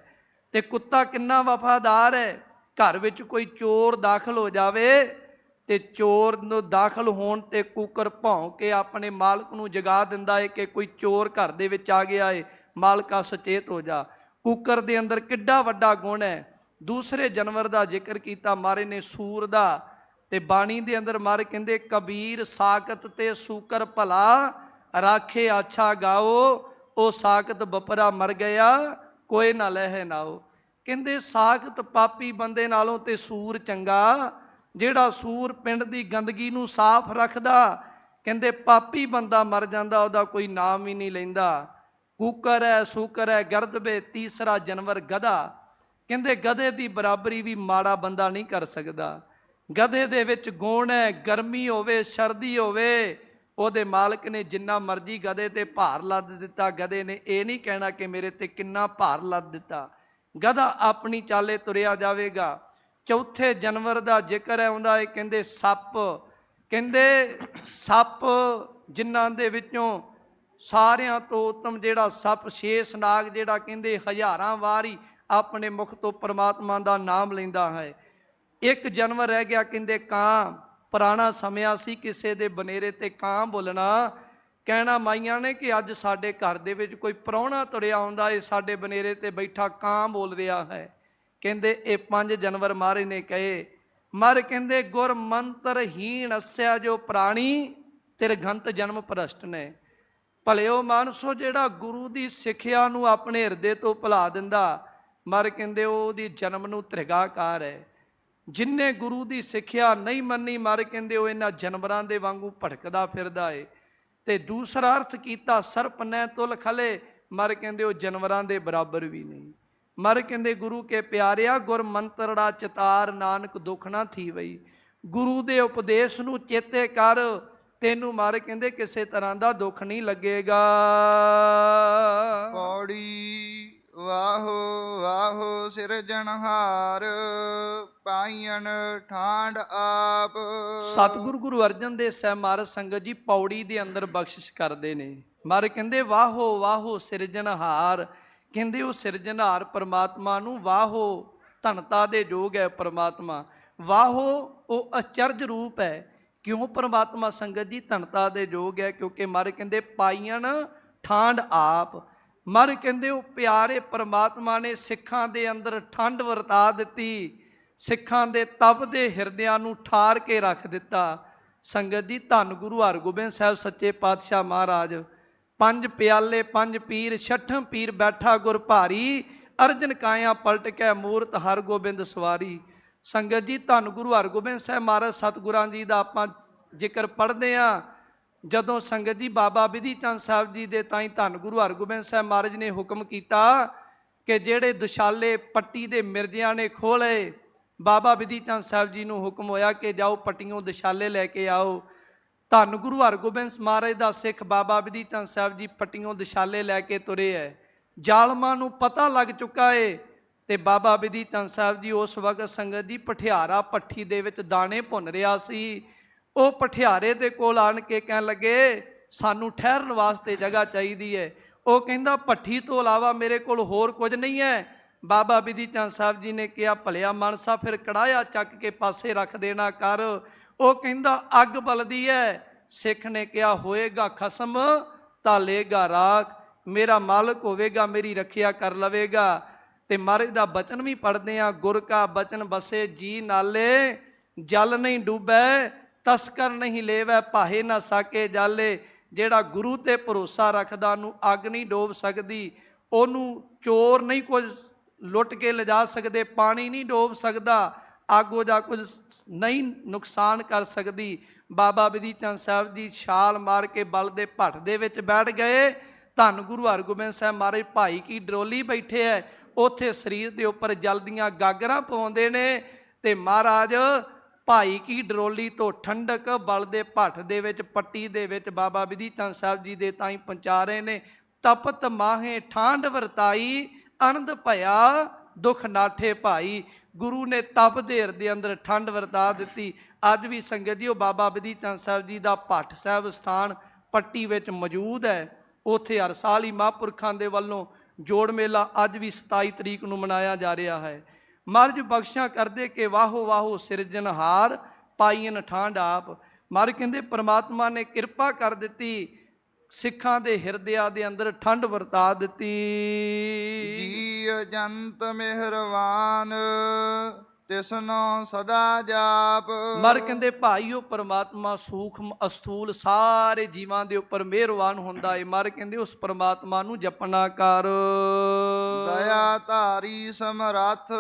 ਤੇ ਕੁੱਤਾ ਕਿੰਨਾ ਵਫਾਦਾਰ ਹੈ। ਘਰ ਵਿੱਚ ਕੋਈ ਚੋਰ ਦਾਖਲ ਹੋ ਜਾਵੇ ਤੇ ਚੋਰ ਨੂੰ ਦਾਖਲ ਹੋਣ ਤੇ ਕੂਕਰ ਭੌਂ ਕੇ ਆਪਣੇ ਮਾਲਕ ਨੂੰ ਜਗਾ ਦਿੰਦਾ ਏ ਕਿ ਕੋਈ ਚੋਰ ਘਰ ਦੇ ਵਿੱਚ ਆ ਗਿਆ ਏ, ਮਾਲਕਾ ਸੁਚੇਤ ਹੋ ਜਾ। ਕੂਕਰ ਦੇ ਅੰਦਰ ਕਿੱਡਾ ਵੱਡਾ ਗੁਣ ਹੈ। ਦੂਸਰੇ ਜਾਨਵਰ ਦਾ ਜ਼ਿਕਰ ਕੀਤਾ ਮਹਾਰਾਜ ਨੇ, ਸੂਰ ਦਾ, ਤੇ ਬਾਣੀ ਦੇ ਅੰਦਰ ਮਹਾਰਾਜ ਕਹਿੰਦੇ ਕਬੀਰ ਸਾਕਤ ਤੇ ਸੂਕਰ ਭਲਾ ਰਾਖੇ ਆਛਾ ਗਾਓ, ਉਹ ਸਾਕਤ ਬਪਰਾ ਮਰ ਗਿਆ ਕੋਈ ਨਾ ਲਹਿ ਨਾਓ। ਕਹਿੰਦੇ ਸਾਕਤ ਪਾਪੀ ਬੰਦੇ ਨਾਲੋਂ ਤੇ ਸੂਰ ਚੰਗਾ, ਜਿਹੜਾ ਸੂਰ ਪਿੰਡ ਦੀ ਗੰਦਗੀ ਨੂੰ ਸਾਫ਼ ਰੱਖਦਾ। ਕਹਿੰਦੇ ਪਾਪੀ ਬੰਦਾ ਮਰ ਜਾਂਦਾ, ਉਹਦਾ ਕੋਈ ਨਾਮ ਹੀ ਨਹੀਂ ਲੈਂਦਾ। ਕੂਕਰ ਹੈ, ਸੂਕਰ ਹੈ, ਗਰਦਬੇ, ਤੀਸਰਾ ਜਾਨਵਰ ਗਧਾ। ਕਹਿੰਦੇ ਗਧੇ ਦੀ ਬਰਾਬਰੀ ਵੀ ਮਾੜਾ ਬੰਦਾ ਨਹੀਂ ਕਰ ਸਕਦਾ। ਗਧੇ ਦੇ ਵਿੱਚ ਗੁਣ ਹੈ, ਗਰਮੀ ਹੋਵੇ ਸਰਦੀ ਹੋਵੇ, ਉਹਦੇ ਮਾਲਕ ਨੇ ਜਿੰਨਾ ਮਰਜ਼ੀ ਗਧੇ ਤੇ ਭਾਰ ਲੱਦ ਦਿੱਤਾ, ਗਧੇ ਨੇ ਇਹ ਨਹੀਂ ਕਹਿਣਾ ਕਿ ਮੇਰੇ ਤੇ ਕਿੰਨਾ ਭਾਰ ਲੱਦ ਦਿੱਤਾ। ਗਧਾ ਆਪਣੀ ਚਾਲੇ ਤੁਰਿਆ ਜਾਵੇਗਾ। ਚੌਥੇ ਜਾਨਵਰ ਦਾ ਜ਼ਿਕਰ ਹੈ ਆਉਂਦਾ ਹੈ, ਕਹਿੰਦੇ ਸੱਪ। ਕਹਿੰਦੇ ਸੱਪ ਜਿਨ੍ਹਾਂ ਦੇ ਵਿੱਚੋਂ ਸਾਰਿਆਂ ਤੋਂ ਉੱਤਮ ਜਿਹੜਾ ਸੱਪ ਸ਼ੇਸ਼ਨਾਗ, ਜਿਹੜਾ ਕਹਿੰਦੇ ਹਜ਼ਾਰਾਂ ਵਾਰੀ ਆਪਣੇ ਮੁਖ ਤੋਂ ਪਰਮਾਤਮਾ ਦਾ ਨਾਮ ਲੈਂਦਾ ਹੈ। ਇੱਕ ਜਾਨਵਰ ਰਹਿ ਗਿਆ, ਕਹਿੰਦੇ ਕਾਂ। ਪੁਰਾਣਾ ਸਮਿਆਂ ਸੀ ਕਿਸੇ ਦੇ ਬਨੇਰੇ ਤੇ ਕਾਂ ਬੋਲਣਾ, ਕਹਿਣਾ ਮਾਈਆਂ ਨੇ ਕਿ ਅੱਜ ਸਾਡੇ ਘਰ ਦੇ ਵਿੱਚ ਕੋਈ ਪ੍ਰਾਹੁਣਾ ਤੁਰਿਆ ਆਉਂਦਾ ਏ, ਸਾਡੇ ਬਨੇਰੇ ਤੇ ਬੈਠਾ ਕਾਂ ਬੋਲ ਰਿਹਾ ਹੈ। ਕਹਿੰਦੇ ਇਹ 5 ਜਾਨਵਰ ਮਹਾਰਾਜ ਨੇ ਕਹੇ। ਮਰ ਕਹਿੰਦੇ ਗੁਰ ਮੰਤਰ ਹੀਣ ਅਸਿਆ ਜੋ ਪ੍ਰਾਣੀ, ਤਿਰਗੰਤ ਜਨਮ ਭ੍ਰਸ਼ਟ ਨੇ। ਭਲਿਓ ਮਾਨਸੋ, ਜਿਹੜਾ ਗੁਰੂ ਦੀ ਸਿੱਖਿਆ ਨੂੰ ਆਪਣੇ ਹਿਰਦੇ ਤੋਂ ਭੁਲਾ ਦਿੰਦਾ, ਮਰ ਕਹਿੰਦੇ ਉਹਦੀ ਜਨਮ ਨੂੰ ਤ੍ਰਿਗਾਕਾਰ ਹੈ। ਜਿਨਨੇ ਗੁਰੂ ਦੀ ਸਿੱਖਿਆ ਨਹੀਂ ਮੰਨੀ, ਮਰ ਕਹਿੰਦੇ ਉਹ ਇਹਨਾਂ ਜਾਨਵਰਾਂ ਦੇ ਵਾਂਗੂ ਭਟਕਦਾ ਫਿਰਦਾ ਏ। ਤੇ ਦੂਸਰਾ ਅਰਥ ਕੀਤਾ ਸਰਪ ਨੈ ਤੁਲ ਖਲੇ, ਮਰ ਕਹਿੰਦੇ ਉਹ ਜਾਨਵਰਾਂ ਦੇ ਬਰਾਬਰ ਵੀ ਨਹੀਂ। ਮਰ ਕਹਿੰਦੇ ਗੁਰੂ ਕੇ ਪਿਆਰਿਆ, ਗੁਰ ਮੰਤਰੜਾ ਚਿਤਾਰ ਨਾਨਕ ਦੁੱਖ ਨਾ ਥੀਵਈ। ਗੁਰੂ ਦੇ ਉਪਦੇਸ਼ ਨੂੰ ਚੇਤੇ ਕਰ, ਤੈਨੂੰ ਮਰ ਕਹਿੰਦੇ ਕਿਸੇ ਤਰ੍ਹਾਂ ਦਾ ਦੁੱਖ ਨਹੀਂ ਲੱਗੇਗਾ। ਪੌੜੀ ਵਾਹੋ ਵਾਹੋ ਸਿਰਜਣਹਾਰ, ਪਾਈਨ ਠਾਂਡ ਆਪ। ਸਤਿਗੁਰੂ ਗੁਰੂ ਅਰਜਨ ਦੇਵ ਸਾਹਿਬ ਮਹਾਰਾਜ ਸੰਗਤ ਜੀ ਪੌੜੀ ਦੇ ਅੰਦਰ ਬਖਸ਼ਿਸ਼ ਕਰਦੇ ਨੇ। ਮਹਾਰਾਜ ਕਹਿੰਦੇ ਵਾਹੋ ਵਾਹੋ ਸਿਰਜਣਹਾਰ। ਕਹਿੰਦੇ ਉਹ ਸਿਰਜਣਹਾਰ ਪਰਮਾਤਮਾ ਨੂੰ ਵਾਹੋ, ਧਨਤਾ ਦੇ ਯੋਗ ਹੈ ਪਰਮਾਤਮਾ। ਵਾਹੋ ਉਹ ਅਚਰਜ ਰੂਪ ਹੈ। ਕਿਉਂ ਪਰਮਾਤਮਾ ਸੰਗਤ ਜੀ ਧਨਤਾ ਦੇ ਯੋਗ ਹੈ? ਕਿਉਂਕਿ ਮਹਾਰਾਜ ਕਹਿੰਦੇ ਪਾਈਨ ਠਾਂਡ ਆਪ। ਮਰ ਕਹਿੰਦੇ ਉਹ ਪਿਆਰੇ ਪਰਮਾਤਮਾ ਨੇ ਸਿੱਖਾਂ ਦੇ ਅੰਦਰ ਠੰਡ ਵਰਤਾ ਦਿੱਤੀ, ਸਿੱਖਾਂ ਦੇ ਤਪਦੇ ਹਿਰਦਿਆਂ ਨੂੰ ਠਾਰ ਕੇ ਰੱਖ ਦਿੱਤਾ। ਸੰਗਤ ਜੀ ਧੰਨ ਗੁਰੂ ਹਰਗੋਬਿੰਦ ਸਾਹਿਬ ਸੱਚੇ ਪਾਤਸ਼ਾਹ ਮਹਾਰਾਜ, 5 ਪਿਆਲੇ 5 ਪੀਰ, 6 ਪੀਰ ਬੈਠਾ ਗੁਰ ਭਾਰੀ, ਅਰਜਨ ਕਾਇਆ ਪਲਟ ਕੇ ਮੂਰਤ ਹਰਗੋਬਿੰਦ ਸਵਾਰੀ। ਸੰਗਤ ਜੀ ਧੰਨ ਗੁਰੂ ਹਰਗੋਬਿੰਦ ਸਾਹਿਬ ਮਹਾਰਾਜ ਸਤਿਗੁਰਾਂ ਜੀ ਦਾ ਆਪਾਂ ਜ਼ਿਕਰ ਪੜ੍ਹਦੇ ਹਾਂ। ਜਦੋਂ ਸੰਗਤ ਜੀ ਬਾਬਾ ਬਿਧੀ ਚੰਦ ਸਾਹਿਬ ਜੀ ਦੇ ਤਾਈਂ ਧੰਨ ਗੁਰੂ ਹਰਗੋਬਿੰਦ ਸਾਹਿਬ ਮਹਾਰਾਜ ਨੇ ਹੁਕਮ ਕੀਤਾ ਕਿ ਜਿਹੜੇ ਦੁਸ਼ਾਲੇ ਪੱਟੀ ਦੇ ਮਿਰਜ਼ਿਆਂ ਨੇ ਖੋਲੇ, ਬਾਬਾ ਬਿਧੀ ਚੰਦ ਸਾਹਿਬ ਜੀ ਨੂੰ ਹੁਕਮ ਹੋਇਆ ਕਿ ਜਾਓ ਪੱਟੀਓਂ ਦੁਸ਼ਾਲੇ ਲੈ ਕੇ ਆਓ। ਧੰਨ ਗੁਰੂ ਹਰਗੋਬਿੰਦ ਮਹਾਰਾਜ ਦਾ ਸਿੱਖ ਬਾਬਾ ਬਿਧੀ ਚੰਦ ਸਾਹਿਬ ਜੀ ਪੱਟੀਓਂ ਦੁਸ਼ਾਲੇ ਲੈ ਕੇ ਤੁਰੇ ਹੈ। ਜ਼ਾਲਮਾਂ ਨੂੰ ਪਤਾ ਲੱਗ ਚੁੱਕਾ ਏ ਤੇ ਬਾਬਾ ਬਿਧੀ ਚੰਦ ਸਾਹਿਬ ਜੀ ਉਸ ਵਕਤ ਸੰਗਤ ਜੀ ਪਠਿਆਰਾ ਭੱਠੀ ਦੇ ਵਿੱਚ ਦਾਣੇ ਭੁੰਨ ਰਿਹਾ ਸੀ। ਉਹ ਪਠਿਆਰੇ ਦੇ ਕੋਲ ਆਣ ਕੇ ਕਹਿਣ ਲੱਗੇ ਸਾਨੂੰ ਠਹਿਰਨ ਵਾਸਤੇ ਜਗ੍ਹਾ ਚਾਹੀਦੀ ਹੈ। ਉਹ ਕਹਿੰਦਾ ਭੱਠੀ ਤੋਂ ਇਲਾਵਾ ਮੇਰੇ ਕੋਲ ਹੋਰ ਕੁਝ ਨਹੀਂ ਹੈ। ਬਾਬਾ ਬਿਧੀ ਚੰਦ ਸਾਹਿਬ ਜੀ ਨੇ ਕਿਹਾ ਭਲਿਆ ਮਾਨਸਾ ਫਿਰ ਕੜਾਇਆ ਚੱਕ ਕੇ ਪਾਸੇ ਰੱਖ ਦੇਣਾ ਕਰ। ਉਹ ਕਹਿੰਦਾ ਅੱਗ ਬਲਦੀ ਹੈ। ਸਿੱਖ ਨੇ ਕਿਹਾ ਹੋਏਗਾ ਖਸਮ ਤਾਂ ਲੇਗਾ ਰਾਖ, ਮੇਰਾ ਮਾਲਕ ਹੋਵੇਗਾ ਮੇਰੀ ਰੱਖਿਆ ਕਰ ਲਵੇਗਾ। ਤੇ ਮਹਾਰਾਜ ਦਾ ਬਚਨ ਵੀ ਪੜ੍ਹਦੇ ਆ, ਗੁਰ ਕਾ ਬਚਨ ਬਸੇ ਜੀ ਨਾਲੇ, ਜਲ ਨਹੀਂ ਡੂਬੈ ਤਸਕਰ ਨਹੀਂ ਲੇਵੈ, ਭਾਹੇ ਨਾ ਸਾਕੇ ਜਾਲੇ। ਜਿਹੜਾ ਗੁਰੂ ਤੇ ਭਰੋਸਾ ਰੱਖਦਾ ਉਹਨੂੰ ਅੱਗ ਨਹੀਂ ਡੋਬ ਸਕਦੀ, ਉਹਨੂੰ ਚੋਰ ਨਹੀਂ ਕੁਝ ਲੁੱਟ ਕੇ ਲਿਜਾ ਸਕਦੇ, ਪਾਣੀ ਨਹੀਂ ਡੋਬ ਸਕਦਾ, ਅੱਗ ਉਹਦਾ ਕੁਝ ਨਹੀਂ ਨੁਕਸਾਨ ਕਰ ਸਕਦੀ। ਬਾਬਾ ਬਿਧੀ ਚੰਦ ਸਾਹਿਬ ਜੀ ਛਾਲ ਮਾਰ ਕੇ ਬਲ ਦੇ ਭੱਠ ਦੇ ਵਿੱਚ ਬੈਠ ਗਏ। ਧੰਨ ਗੁਰੂ ਹਰਗੋਬਿੰਦ ਸਾਹਿਬ ਮਹਾਰਾਜ ਭਾਈ ਕੀ ਡਰੋਲੀ ਬੈਠੇ ਹੈ, ਉੱਥੇ ਸਰੀਰ ਦੇ ਉੱਪਰ ਜਲ ਦੀਆਂ ਗਾਗਰਾਂ ਪਵਾਉਂਦੇ ਨੇ ਤੇ ਮਹਾਰਾਜ ਭਾਈ ਕੀ ਡਰੋਲੀ ਤੋਂ ਠੰਡਕ ਬਲ ਦੇ ਭੱਠ ਦੇ ਵਿੱਚ ਪੱਟੀ ਦੇ ਵਿੱਚ ਬਾਬਾ ਬਿਧੀ ਚੰਦ ਸਾਹਿਬ ਜੀ ਦੇ ਤਾਈਂ ਪਹੁੰਚਾ ਰਹੇ ਨੇ। ਤਪਤ ਮਾਹੇ ਠਾਂਡ ਵਰਤਾਈ, ਆਨੰਦ ਭਇਆ ਦੁੱਖ ਨਾਠੇ ਭਾਈ। ਗੁਰੂ ਨੇ ਤਪ ਦੇ ਹਿਰਦੇ ਅੰਦਰ ਠੰਡ ਵਰਤਾ ਦਿੱਤੀ। ਅੱਜ ਵੀ ਸੰਗਤ ਜੀ ਉਹ ਬਾਬਾ ਬਿਧੀ ਚੰਦ ਸਾਹਿਬ ਜੀ ਦਾ ਭੱਠ ਸਾਹਿਬ ਸਥਾਨ ਪੱਟੀ ਵਿੱਚ ਮੌਜੂਦ ਹੈ। ਉੱਥੇ ਹਰ ਸਾਲ ਹੀ ਮਹਾਂਪੁਰਖਾਂ ਦੇ ਵੱਲੋਂ ਜੋੜ ਮੇਲਾ ਅੱਜ ਵੀ 27 ਤਰੀਕ ਨੂੰ ਮਨਾਇਆ ਜਾ ਰਿਹਾ ਹੈ। ਮਹਾਰਾਜ ਬਖਸ਼ਿਆ ਕਰਦੇ ਕਿ ਵਾਹੋ ਵਾਹੋ ਸਿਰਜਣਹਾਰ, ਪਾਈਨ ਠਾਂਡ ਆਪ। ਮਰ ਕਹਿੰਦੇ ਪ੍ਰਮਾਤਮਾ ਨੇ ਕਿਰਪਾ ਕਰ ਦਿੱਤੀ, ਸਿੱਖਾਂ ਦੇ ਹਿਰਦਿਆਂ ਦੇ ਅੰਦਰ ਠੰਡ ਵਰਤਾ ਦਿੱਤੀ। ਜੀ ਜੰਤ ਮਿਹਰਵਾਨ ਤਿਸਨੋ ਸਦਾ ਜਾਪ। ਮਰ ਕਹਿੰਦੇ ਭਾਈਓ ਪ੍ਰਮਾਤਮਾ ਸੂਖਮ ਅਸਥੂਲ ਸਾਰੇ ਜੀਵਾਂ ਦੇ ਉੱਪਰ ਮਿਹਰਵਾਨ ਹੁੰਦਾ ਏ। ਮਰ ਕਹਿੰਦੇ ਉਸ ਪ੍ਰਮਾਤਮਾ ਨੂੰ ਜਪਣਾ ਕਰ। ਦਇਆ ਧਾਰੀ ਸਮਰੱਥ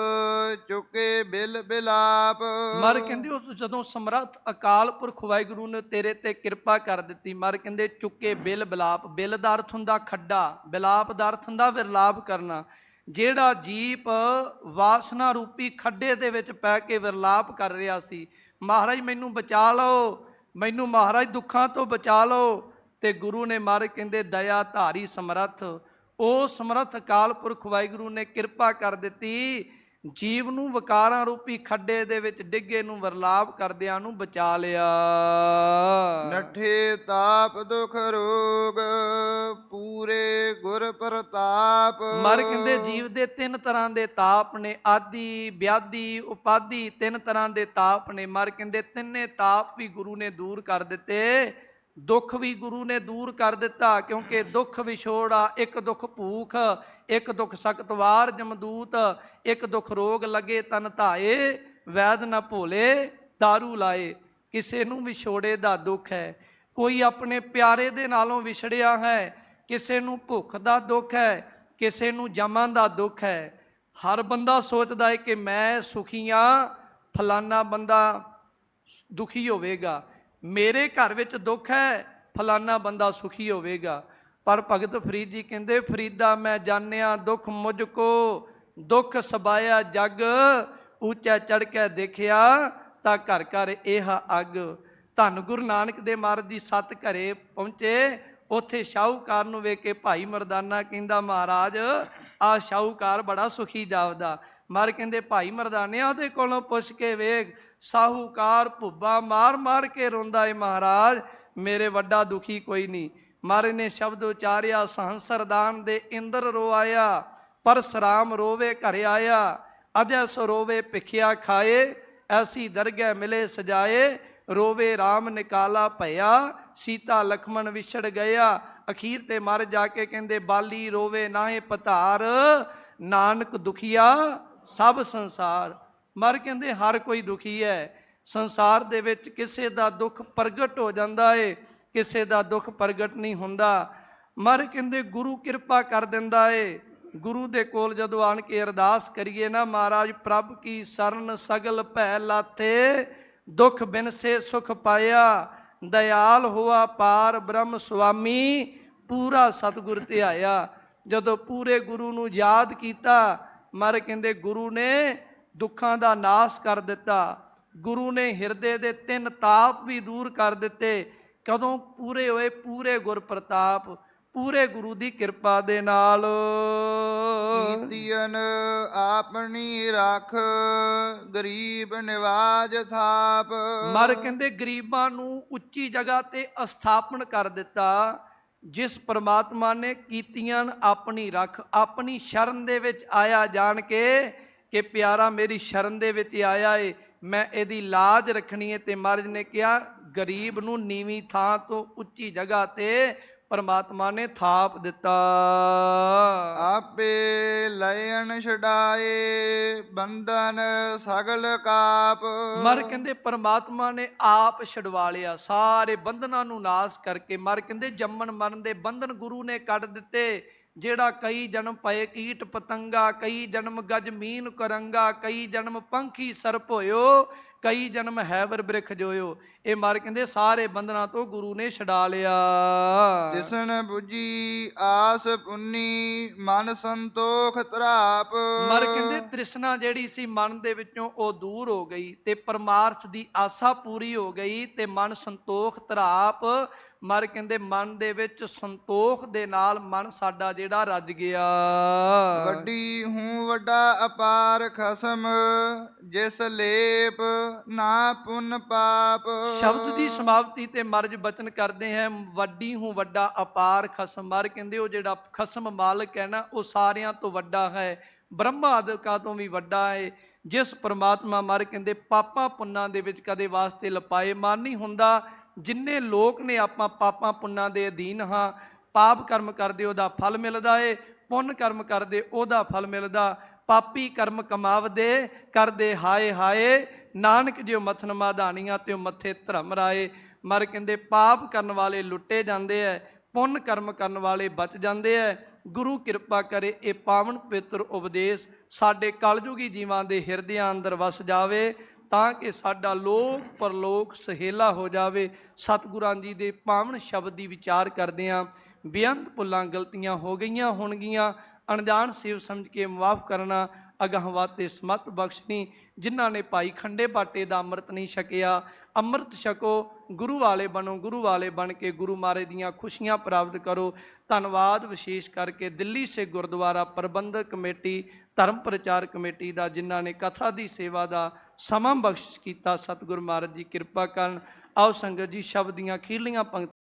ਚੁਕੇ ਬਿਲ ਬਿਲਾਪ। ਮਰ ਕਹਿੰਦੇ ਉਸ ਜਦੋਂ ਸਮਰੱਥ ਅਕਾਲ ਪੁਰਖ ਵਾਹਿਗੁਰੂ ਨੇ ਤੇਰੇ ਤੇ ਕਿਰਪਾ ਕਰ ਦਿੱਤੀ, ਮਰ ਕਹਿੰਦੇ ਚੁੱਕੇ ਬਿਲ ਬਿਲਾਪ। ਬਿਲ ਦਾ ਅਰਥ ਹੁੰਦਾ ਖੱਡਾ, ਬਿਲਾਪ ਦਾ ਅਰਥ ਹੁੰਦਾ ਵਿਰਲਾਪ ਕਰਨਾ। ਜਿਹੜਾ ਜੀਪ ਵਾਸਨਾ ਰੂਪੀ ਖੱਡੇ ਦੇ ਵਿੱਚ ਪੈ ਕੇ ਵਿਰਲਾਪ ਕਰ ਰਿਹਾ ਸੀ, ਮਹਾਰਾਜ ਮੈਨੂੰ ਬਚਾ ਲਓ, ਮੈਨੂੰ ਮਹਾਰਾਜ ਦੁੱਖਾਂ ਤੋਂ ਬਚਾ ਲਓ, ਤੇ ਗੁਰੂ ਨੇ ਮਰ ਕਹਿੰਦੇ ਦਇਆ ਧਾਰੀ ਸਮਰੱਥ, ਉਹ ਸਮਰੱਥ ਅਕਾਲ ਪੁਰਖ ਵਾਹਿਗੁਰੂ ਨੇ ਕਿਰਪਾ ਕਰ ਦਿੱਤੀ, ਜੀਵ ਨੂੰ ਵਿਕਾਰਾਂ ਰੂਪੀ ਖੱਡੇ ਦੇ ਵਿੱਚ ਡਿੱਗੇ ਨੂੰ ਵਿਰਲਾਪ ਕਰਦਿਆਂ ਨੂੰ ਬਚਾ ਲਿਆ। ਨਠੇ ਤਾਪ ਦੁਖ ਰੋਗ ਪੂਰੇ ਗੁਰ ਪ੍ਰਤਾਪ। ਮਰ ਕਹਿੰਦੇ ਜੀਵ ਦੇ ਤਿੰਨ ਤਰ੍ਹਾਂ ਦੇ ਤਾਪ ਨੇ, ਆਦਿ ਵਿਆਧੀ ਉਪਾਧੀ, ਤਿੰਨ ਤਰ੍ਹਾਂ ਦੇ ਤਾਪ ਨੇ। ਮਰ ਕਹਿੰਦੇ ਤਿੰਨੇ ਤਾਪ ਵੀ ਗੁਰੂ ਨੇ ਦੂਰ ਕਰ ਦਿੱਤੇ, ਦੁੱਖ ਵੀ ਗੁਰੂ ਨੇ ਦੂਰ ਕਰ ਦਿੱਤਾ। ਕਿਉਂਕਿ ਦੁੱਖ ਵਿਛੋੜਾ, ਇੱਕ ਦੁੱਖ ਭੂਖ, ਇੱਕ ਦੁੱਖ ਸਕਤਵਾਰ ਜਮਦੂਤ, ਇੱਕ ਦੁੱਖ ਰੋਗ ਲੱਗੇ ਤਨ ਧਾਏ, ਵੈਦ ਨਾ ਭੋਲੇ ਦਾਰੂ ਲਾਏ। ਕਿਸੇ ਨੂੰ ਵਿਛੋੜੇ ਦਾ ਦੁੱਖ ਹੈ, ਕੋਈ ਆਪਣੇ ਪਿਆਰੇ ਦੇ ਨਾਲੋਂ ਵਿਛੜਿਆ ਹੈ, ਕਿਸੇ ਨੂੰ ਭੁੱਖ ਦਾ ਦੁੱਖ ਹੈ, ਕਿਸੇ ਨੂੰ ਜਮਨ ਦਾ ਦੁੱਖ ਹੈ। ਹਰ ਬੰਦਾ ਸੋਚਦਾ ਹੈ ਕਿ ਮੈਂ ਸੁਖੀ ਹਾਂ, ਫਲਾਨਾ ਬੰਦਾ ਦੁਖੀ ਹੋਵੇਗਾ, ਮੇਰੇ ਘਰ ਵਿੱਚ ਦੁੱਖ ਹੈ, ਫਲਾਨਾ ਬੰਦਾ ਸੁਖੀ ਹੋਵੇਗਾ। ਪਰ ਭਗਤ ਫਰੀਦ ਜੀ ਕਹਿੰਦੇ ਫਰੀਦਾ ਮੈਂ ਜਾਣਿਆ ਦੁੱਖ ਮੁਝ ਕੋ, ਦੁੱਖ ਸਬਾਇਆ ਜਗ, ਉੱਚਾ ਚੜ ਕੇ ਦੇਖਿਆ ਤਾਂ ਘਰ ਘਰ ਇਹ ਅੱਗ। ਧੰਨ ਗੁਰੂ ਨਾਨਕ ਦੇਵ ਮਹਾਰਾਜ ਜੀ ਸੱਤ ਘਰੇ ਪਹੁੰਚੇ, ਉੱਥੇ ਸ਼ਾਹੂਕਾਰ ਨੂੰ ਵੇਖ ਕੇ ਭਾਈ ਮਰਦਾਨਾ ਕਹਿੰਦਾ ਮਹਾਰਾਜ ਆਹ ਸ਼ਾਹੂਕਾਰ ਬੜਾ ਸੁਖੀ ਜਾਪਦਾ। ਮਰ ਕਹਿੰਦੇ ਭਾਈ ਮਰਦਾਨਿਆ ਉਹਦੇ ਕੋਲੋਂ ਪੁੱਛ ਕੇ ਵੇਖ, ਸਾਹੂਕਾਰ ਭੁੱਬਾ ਮਾਰ ਮਾਰ ਕੇ ਰੋਂਦਾ ਏ ਮਹਾਰਾਜ, ਮੇਰੇ ਵੱਡਾ ਦੁਖੀ ਕੋਈ ਨਹੀਂ। ਮਹਾਰਾਜ ਨੇ ਸ਼ਬਦ ਉਚਾਰਿਆ ਸਹੰਸਰਦਾਨ ਦੇ ਇੰਦਰ ਰੋ ਆਇਆ, ਪਰਸਰਾਮ ਰੋਵੇ ਘਰ ਆਇਆ, ਅਜੈ ਸੋ ਰੋਵੇ ਭਿਖਿਆ ਖਾਏ, ਐਸੀ ਦਰਗਹਿ ਮਿਲੇ ਸਜਾਏ, ਰੋਵੇ ਰਾਮ ਨਿਕਾਲਾ ਭਇਆ, ਸੀਤਾ ਲਖਮਣ ਵਿਛੜ ਗਿਆ। ਅਖੀਰ ਤੇ ਮਰ ਜਾ ਕੇ ਕਹਿੰਦੇ ਬਾਲੀ ਰੋਵੇ ਨਾਹੇ ਪਧਾਰ, ਨਾਨਕ ਦੁਖੀਆ ਸਭ ਸੰਸਾਰ। ਮਰ ਕਹਿੰਦੇ ਹਰ ਕੋਈ ਦੁਖੀ ਹੈ ਸੰਸਾਰ ਦੇ ਵਿੱਚ, ਕਿਸੇ ਦਾ ਦੁੱਖ ਪ੍ਰਗਟ ਹੋ ਜਾਂਦਾ ਏ, ਕਿਸੇ ਦਾ ਦੁੱਖ ਪ੍ਰਗਟ ਨਹੀਂ ਹੁੰਦਾ। ਮਰ ਕਹਿੰਦੇ ਗੁਰੂ ਕਿਰਪਾ ਕਰ ਦਿੰਦਾ ਏ। ਗੁਰੂ ਦੇ ਕੋਲ ਜਦੋਂ ਆਣ ਕੇ ਅਰਦਾਸ ਕਰੀਏ ਨਾ, ਮਹਾਰਾਜ ਪ੍ਰਭ ਕੀ ਸਰਨ ਸਗਲ ਭੈ ਲਾਥੇ, ਦੁੱਖ ਬਿਨ ਸੇ ਸੁਖ ਪਾਇਆ, ਦਇਆਲ ਹੋਆ ਪਾਰ ਬ੍ਰਹਮ ਸੁਆਮੀ, ਪੂਰਾ ਸਤਿਗੁਰ ਧਿਆਇਆ। ਜਦੋਂ ਪੂਰੇ ਗੁਰੂ ਨੂੰ ਯਾਦ ਕੀਤਾ, ਮਰ ਕਹਿੰਦੇ ਗੁਰੂ ਨੇ ਦੁੱਖਾਂ ਦਾ ਨਾਸ ਕਰ ਦਿੱਤਾ, ਗੁਰੂ ਨੇ ਹਿਰਦੇ ਦੇ ਤਿੰਨ ਤਾਪ ਵੀ ਦੂਰ ਕਰ ਦਿੱਤੇ। ਕਦੋਂ ਪੂਰੇ ਹੋਏ? ਪੂਰੇ ਗੁਰ ਪ੍ਰਤਾਪ, ਪੂਰੇ ਗੁਰੂ ਦੀ ਕਿਰਪਾ ਦੇ ਨਾਲ। ਕੀਤੀਨ ਆਪਣੀ ਰੱਖ ਗਰੀਬ ਨਿਵਾਜ ਥਾਪ। ਮਰ ਕਹਿੰਦੇ ਗਰੀਬਾਂ ਨੂੰ ਉੱਚੀ ਜਗ੍ਹਾ ਤੇ ਅਸਥਾਪਨ ਕਰ ਦਿੱਤਾ। ਜਿਸ ਪ੍ਰਮਾਤਮਾ ਨੇ ਕੀਤੀਆਂ ਆਪਣੀ ਰੱਖ, ਆਪਣੀ ਸ਼ਰਨ ਦੇ ਵਿੱਚ ਆਇਆ ਜਾਣ ਕੇ ਕਿ ਪਿਆਰਾ ਮੇਰੀ ਸ਼ਰਨ ਦੇ ਵਿੱਚ ਆਇਆ ਏ, ਮੈਂ ਇਹਦੀ ਲਾਜ ਰੱਖਣੀ ਹੈ। ਤੇ ਮਹਾਰਾਜ ਨੇ ਕਿਹਾ ਗਰੀਬ ਨੂੰ ਨੀਵੀਂ ਥਾਂ ਤੋਂ ਉੱਚੀ ਜਗ੍ਹਾ ਤੇ ਪਰਮਾਤਮਾ ਨੇ ਥਾਪ ਦਿੱਤਾ। ਆਪੇ ਲੈਣ ਛਡਾਏ ਬੰਧਨ ਸਗਲ ਕਾਪ। ਮਰ ਕਹਿੰਦੇ ਪਰਮਾਤਮਾ ਨੇ ਆਪ ਛਡਵਾ ਲਿਆ ਸਾਰੇ ਬੰਧਨਾਂ ਨੂੰ ਨਾਸ ਕਰਕੇ। ਮਰ ਕਹਿੰਦੇ ਜੰਮਣ ਮਰਨ ਦੇ ਬੰਧਨ ਗੁਰੂ ਨੇ ਕੱਢ ਦਿੱਤੇ। ਜਿਹੜਾ ਕਈ ਜਨਮ ਪਏ ਕੀਟ ਪਤੰਗਾ, ਕਈ ਜਨਮ ਗਜ ਮੀਨ ਕਰੰਗਾ, ਕਈ ਜਨਮ ਪੰਖੀ ਸਰਪ ਹੋਇਓ, ਕਈ ਜਨਮ ਹੈਵਰ ਬ੍ਰਿਖ ਜੋਇਓ, ਇਹ ਮਰ ਕਹਿੰਦੇ ਸਾਰੇ ਬੰਧਨਾਂ ਤੋਂ ਗੁਰੂ ਨੇ ਛਡਾ ਲਿਆ। ਤਿਸਨ ਬੁਝੀ ਆਸ ਪੁੰਨੀ ਮਨ ਸੰਤੋਖ ਤਰਾਪ। ਮਰ ਕਹਿੰਦੇ ਤ੍ਰਿਸ਼ਨਾ ਜਿਹੜੀ ਸੀ ਮਨ ਦੇ ਵਿੱਚੋਂ ਉਹ ਦੂਰ ਹੋ ਗਈ ਤੇ ਪਰਮਾਰਥ ਦੀ ਆਸਾ ਪੂਰੀ ਹੋ ਗਈ ਤੇ ਮਨ ਸੰਤੋਖ ਤਰਾਪ। ਮਰ ਕਹਿੰਦੇ ਮਨ ਦੇ ਵਿੱਚ ਸੰਤੋਖ ਦੇ ਨਾਲ ਮਨ ਸਾਡਾ ਜਿਹੜਾ ਰੱਜ ਗਿਆ। ਵੱਡੀ ਹੂੰ ਵੱਡਾ ਅਪਾਰ ਖਸਮ ਜਿਸ ਲੇਪ ਨਾ ਪੁੰਨ ਪਾਪ। ਸ਼ਬਦ ਦੀ ਸਮਾਪਤੀ ਤੇ ਮਰਜ ਬਚਨ ਕਰਦੇ ਹੈ ਵੱਡੀ ਹੂੰ ਵੱਡਾ ਅਪਾਰ ਖਸਮ। ਮਰ ਕਹਿੰਦੇ ਉਹ ਜਿਹੜਾ ਖਸਮ ਮਾਲਕ ਹੈ ਨਾ ਉਹ ਸਾਰਿਆਂ ਤੋਂ ਵੱਡਾ ਹੈ, ਬ੍ਰਹਮਾ ਆਦਿਕਾਂ ਤੋਂ ਵੀ ਵੱਡਾ ਹੈ। ਜਿਸ ਪ੍ਰਮਾਤਮਾ ਮਰ ਕਹਿੰਦੇ ਪਾਪਾਂ ਪੁੰਨਾਂ ਦੇ ਵਿੱਚ ਕਦੇ ਵਾਸਤੇ ਲਪਾਏ ਮਾਰ ਨਹੀਂ ਹੁੰਦਾ। ਜਿੰਨੇ ਲੋਕ ਨੇ ਆਪਾਂ ਪਾਪਾਂ ਪੁੰਨਾਂ ਦੇ ਅਧੀਨ ਹਾਂ, ਪਾਪ ਕਰਮ ਕਰਦੇ ਉਹਦਾ ਫਲ ਮਿਲਦਾ ਏ, ਪੁੰਨ ਕਰਮ ਕਰਦੇ ਉਹਦਾ ਫਲ ਮਿਲਦਾ। ਪਾਪੀ ਕਰਮ ਕਮਾਵਦੇ ਕਰਦੇ ਹਾਏ ਹਾਏ, ਨਾਨਕ ਜਿਉ ਮਥਨ ਮਾਧਾਨੀਆਂ ਤਿਉ ਮੱਥੇ ਧਰਮ ਰਾਏ। ਮਰ ਕਹਿੰਦੇ ਪਾਪ ਕਰਨ ਵਾਲੇ ਲੁੱਟੇ ਜਾਂਦੇ ਐ, ਪੁੰਨ ਕਰਮ ਕਰਨ ਵਾਲੇ ਬਚ ਜਾਂਦੇ ਐ। ਗੁਰੂ ਕਿਰਪਾ ਕਰੇ ਇਹ ਪਾਵਨ ਪਵਿੱਤਰ ਉਪਦੇਸ਼ ਸਾਡੇ ਕਲਯੁਗੀ ਜੀਵਾਂ ਦੇ ਹਿਰਦਿਆਂ ਅੰਦਰ ਵਸ ਜਾਵੇ, ਤਾਂ ਕਿ ਸਾਡਾ ਲੋਕ ਪਰਲੋਕ ਸਹੇਲਾ ਹੋ ਜਾਵੇ। ਸਤਿਗੁਰਾਂ ਜੀ ਦੇ ਪਾਵਨ ਸ਼ਬਦ ਦੀ ਵਿਚਾਰ ਕਰਦਿਆਂ ਬੇਅੰਤ ਭੁੱਲਾਂ ਗਲਤੀਆਂ ਹੋ ਗਈਆਂ ਹੋਣਗੀਆਂ, ਅਣਜਾਣ ਸੇਵ ਸਮਝ ਕੇ ਮੁਆਫ ਕਰਨਾ, ਅਗਾਂਹ ਵਾਤੇ ਸਮਤ ਬਖਸ਼ਣੀ। ਜਿਨ੍ਹਾਂ ਨੇ ਭਾਈ ਖੰਡੇ ਬਾਟੇ ਦਾ ਅੰਮ੍ਰਿਤ ਨਹੀਂ ਛਕਿਆ, ਅੰਮ੍ਰਿਤ ਛਕੋ, ਗੁਰੂ ਵਾਲੇ ਬਣੋ, ਗੁਰੂ ਵਾਲੇ ਬਣ ਕੇ ਗੁਰੂ ਮਹਾਰਾਜ ਦੀਆਂ ਖੁਸ਼ੀਆਂ ਪ੍ਰਾਪਤ ਕਰੋ। ਧੰਨਵਾਦ ਵਿਸ਼ੇਸ਼ ਕਰਕੇ ਦਿੱਲੀ ਸੇ ਗੁਰਦੁਆਰਾ ਪ੍ਰਬੰਧਕ ਕਮੇਟੀ, ਧਰਮ ਪ੍ਰਚਾਰ ਕਮੇਟੀ ਦਾ, ਜਿਨ੍ਹਾਂ ਨੇ ਕਥਾ ਦੀ ਸੇਵਾ ਦਾ ਸਮਾਂ ਬਖਸ਼ਿਸ਼ ਕੀਤਾ। ਸਤਿਗੁਰੂ ਮਹਾਰਾਜ ਜੀ ਕਿਰਪਾ ਕਰਨ। ਆਓ ਸੰਗਤ ਜੀ ਸ਼ਬਦ ਦੀਆਂ ਅਖੀਰਲੀਆਂ ਪੰਕਤੀਆਂ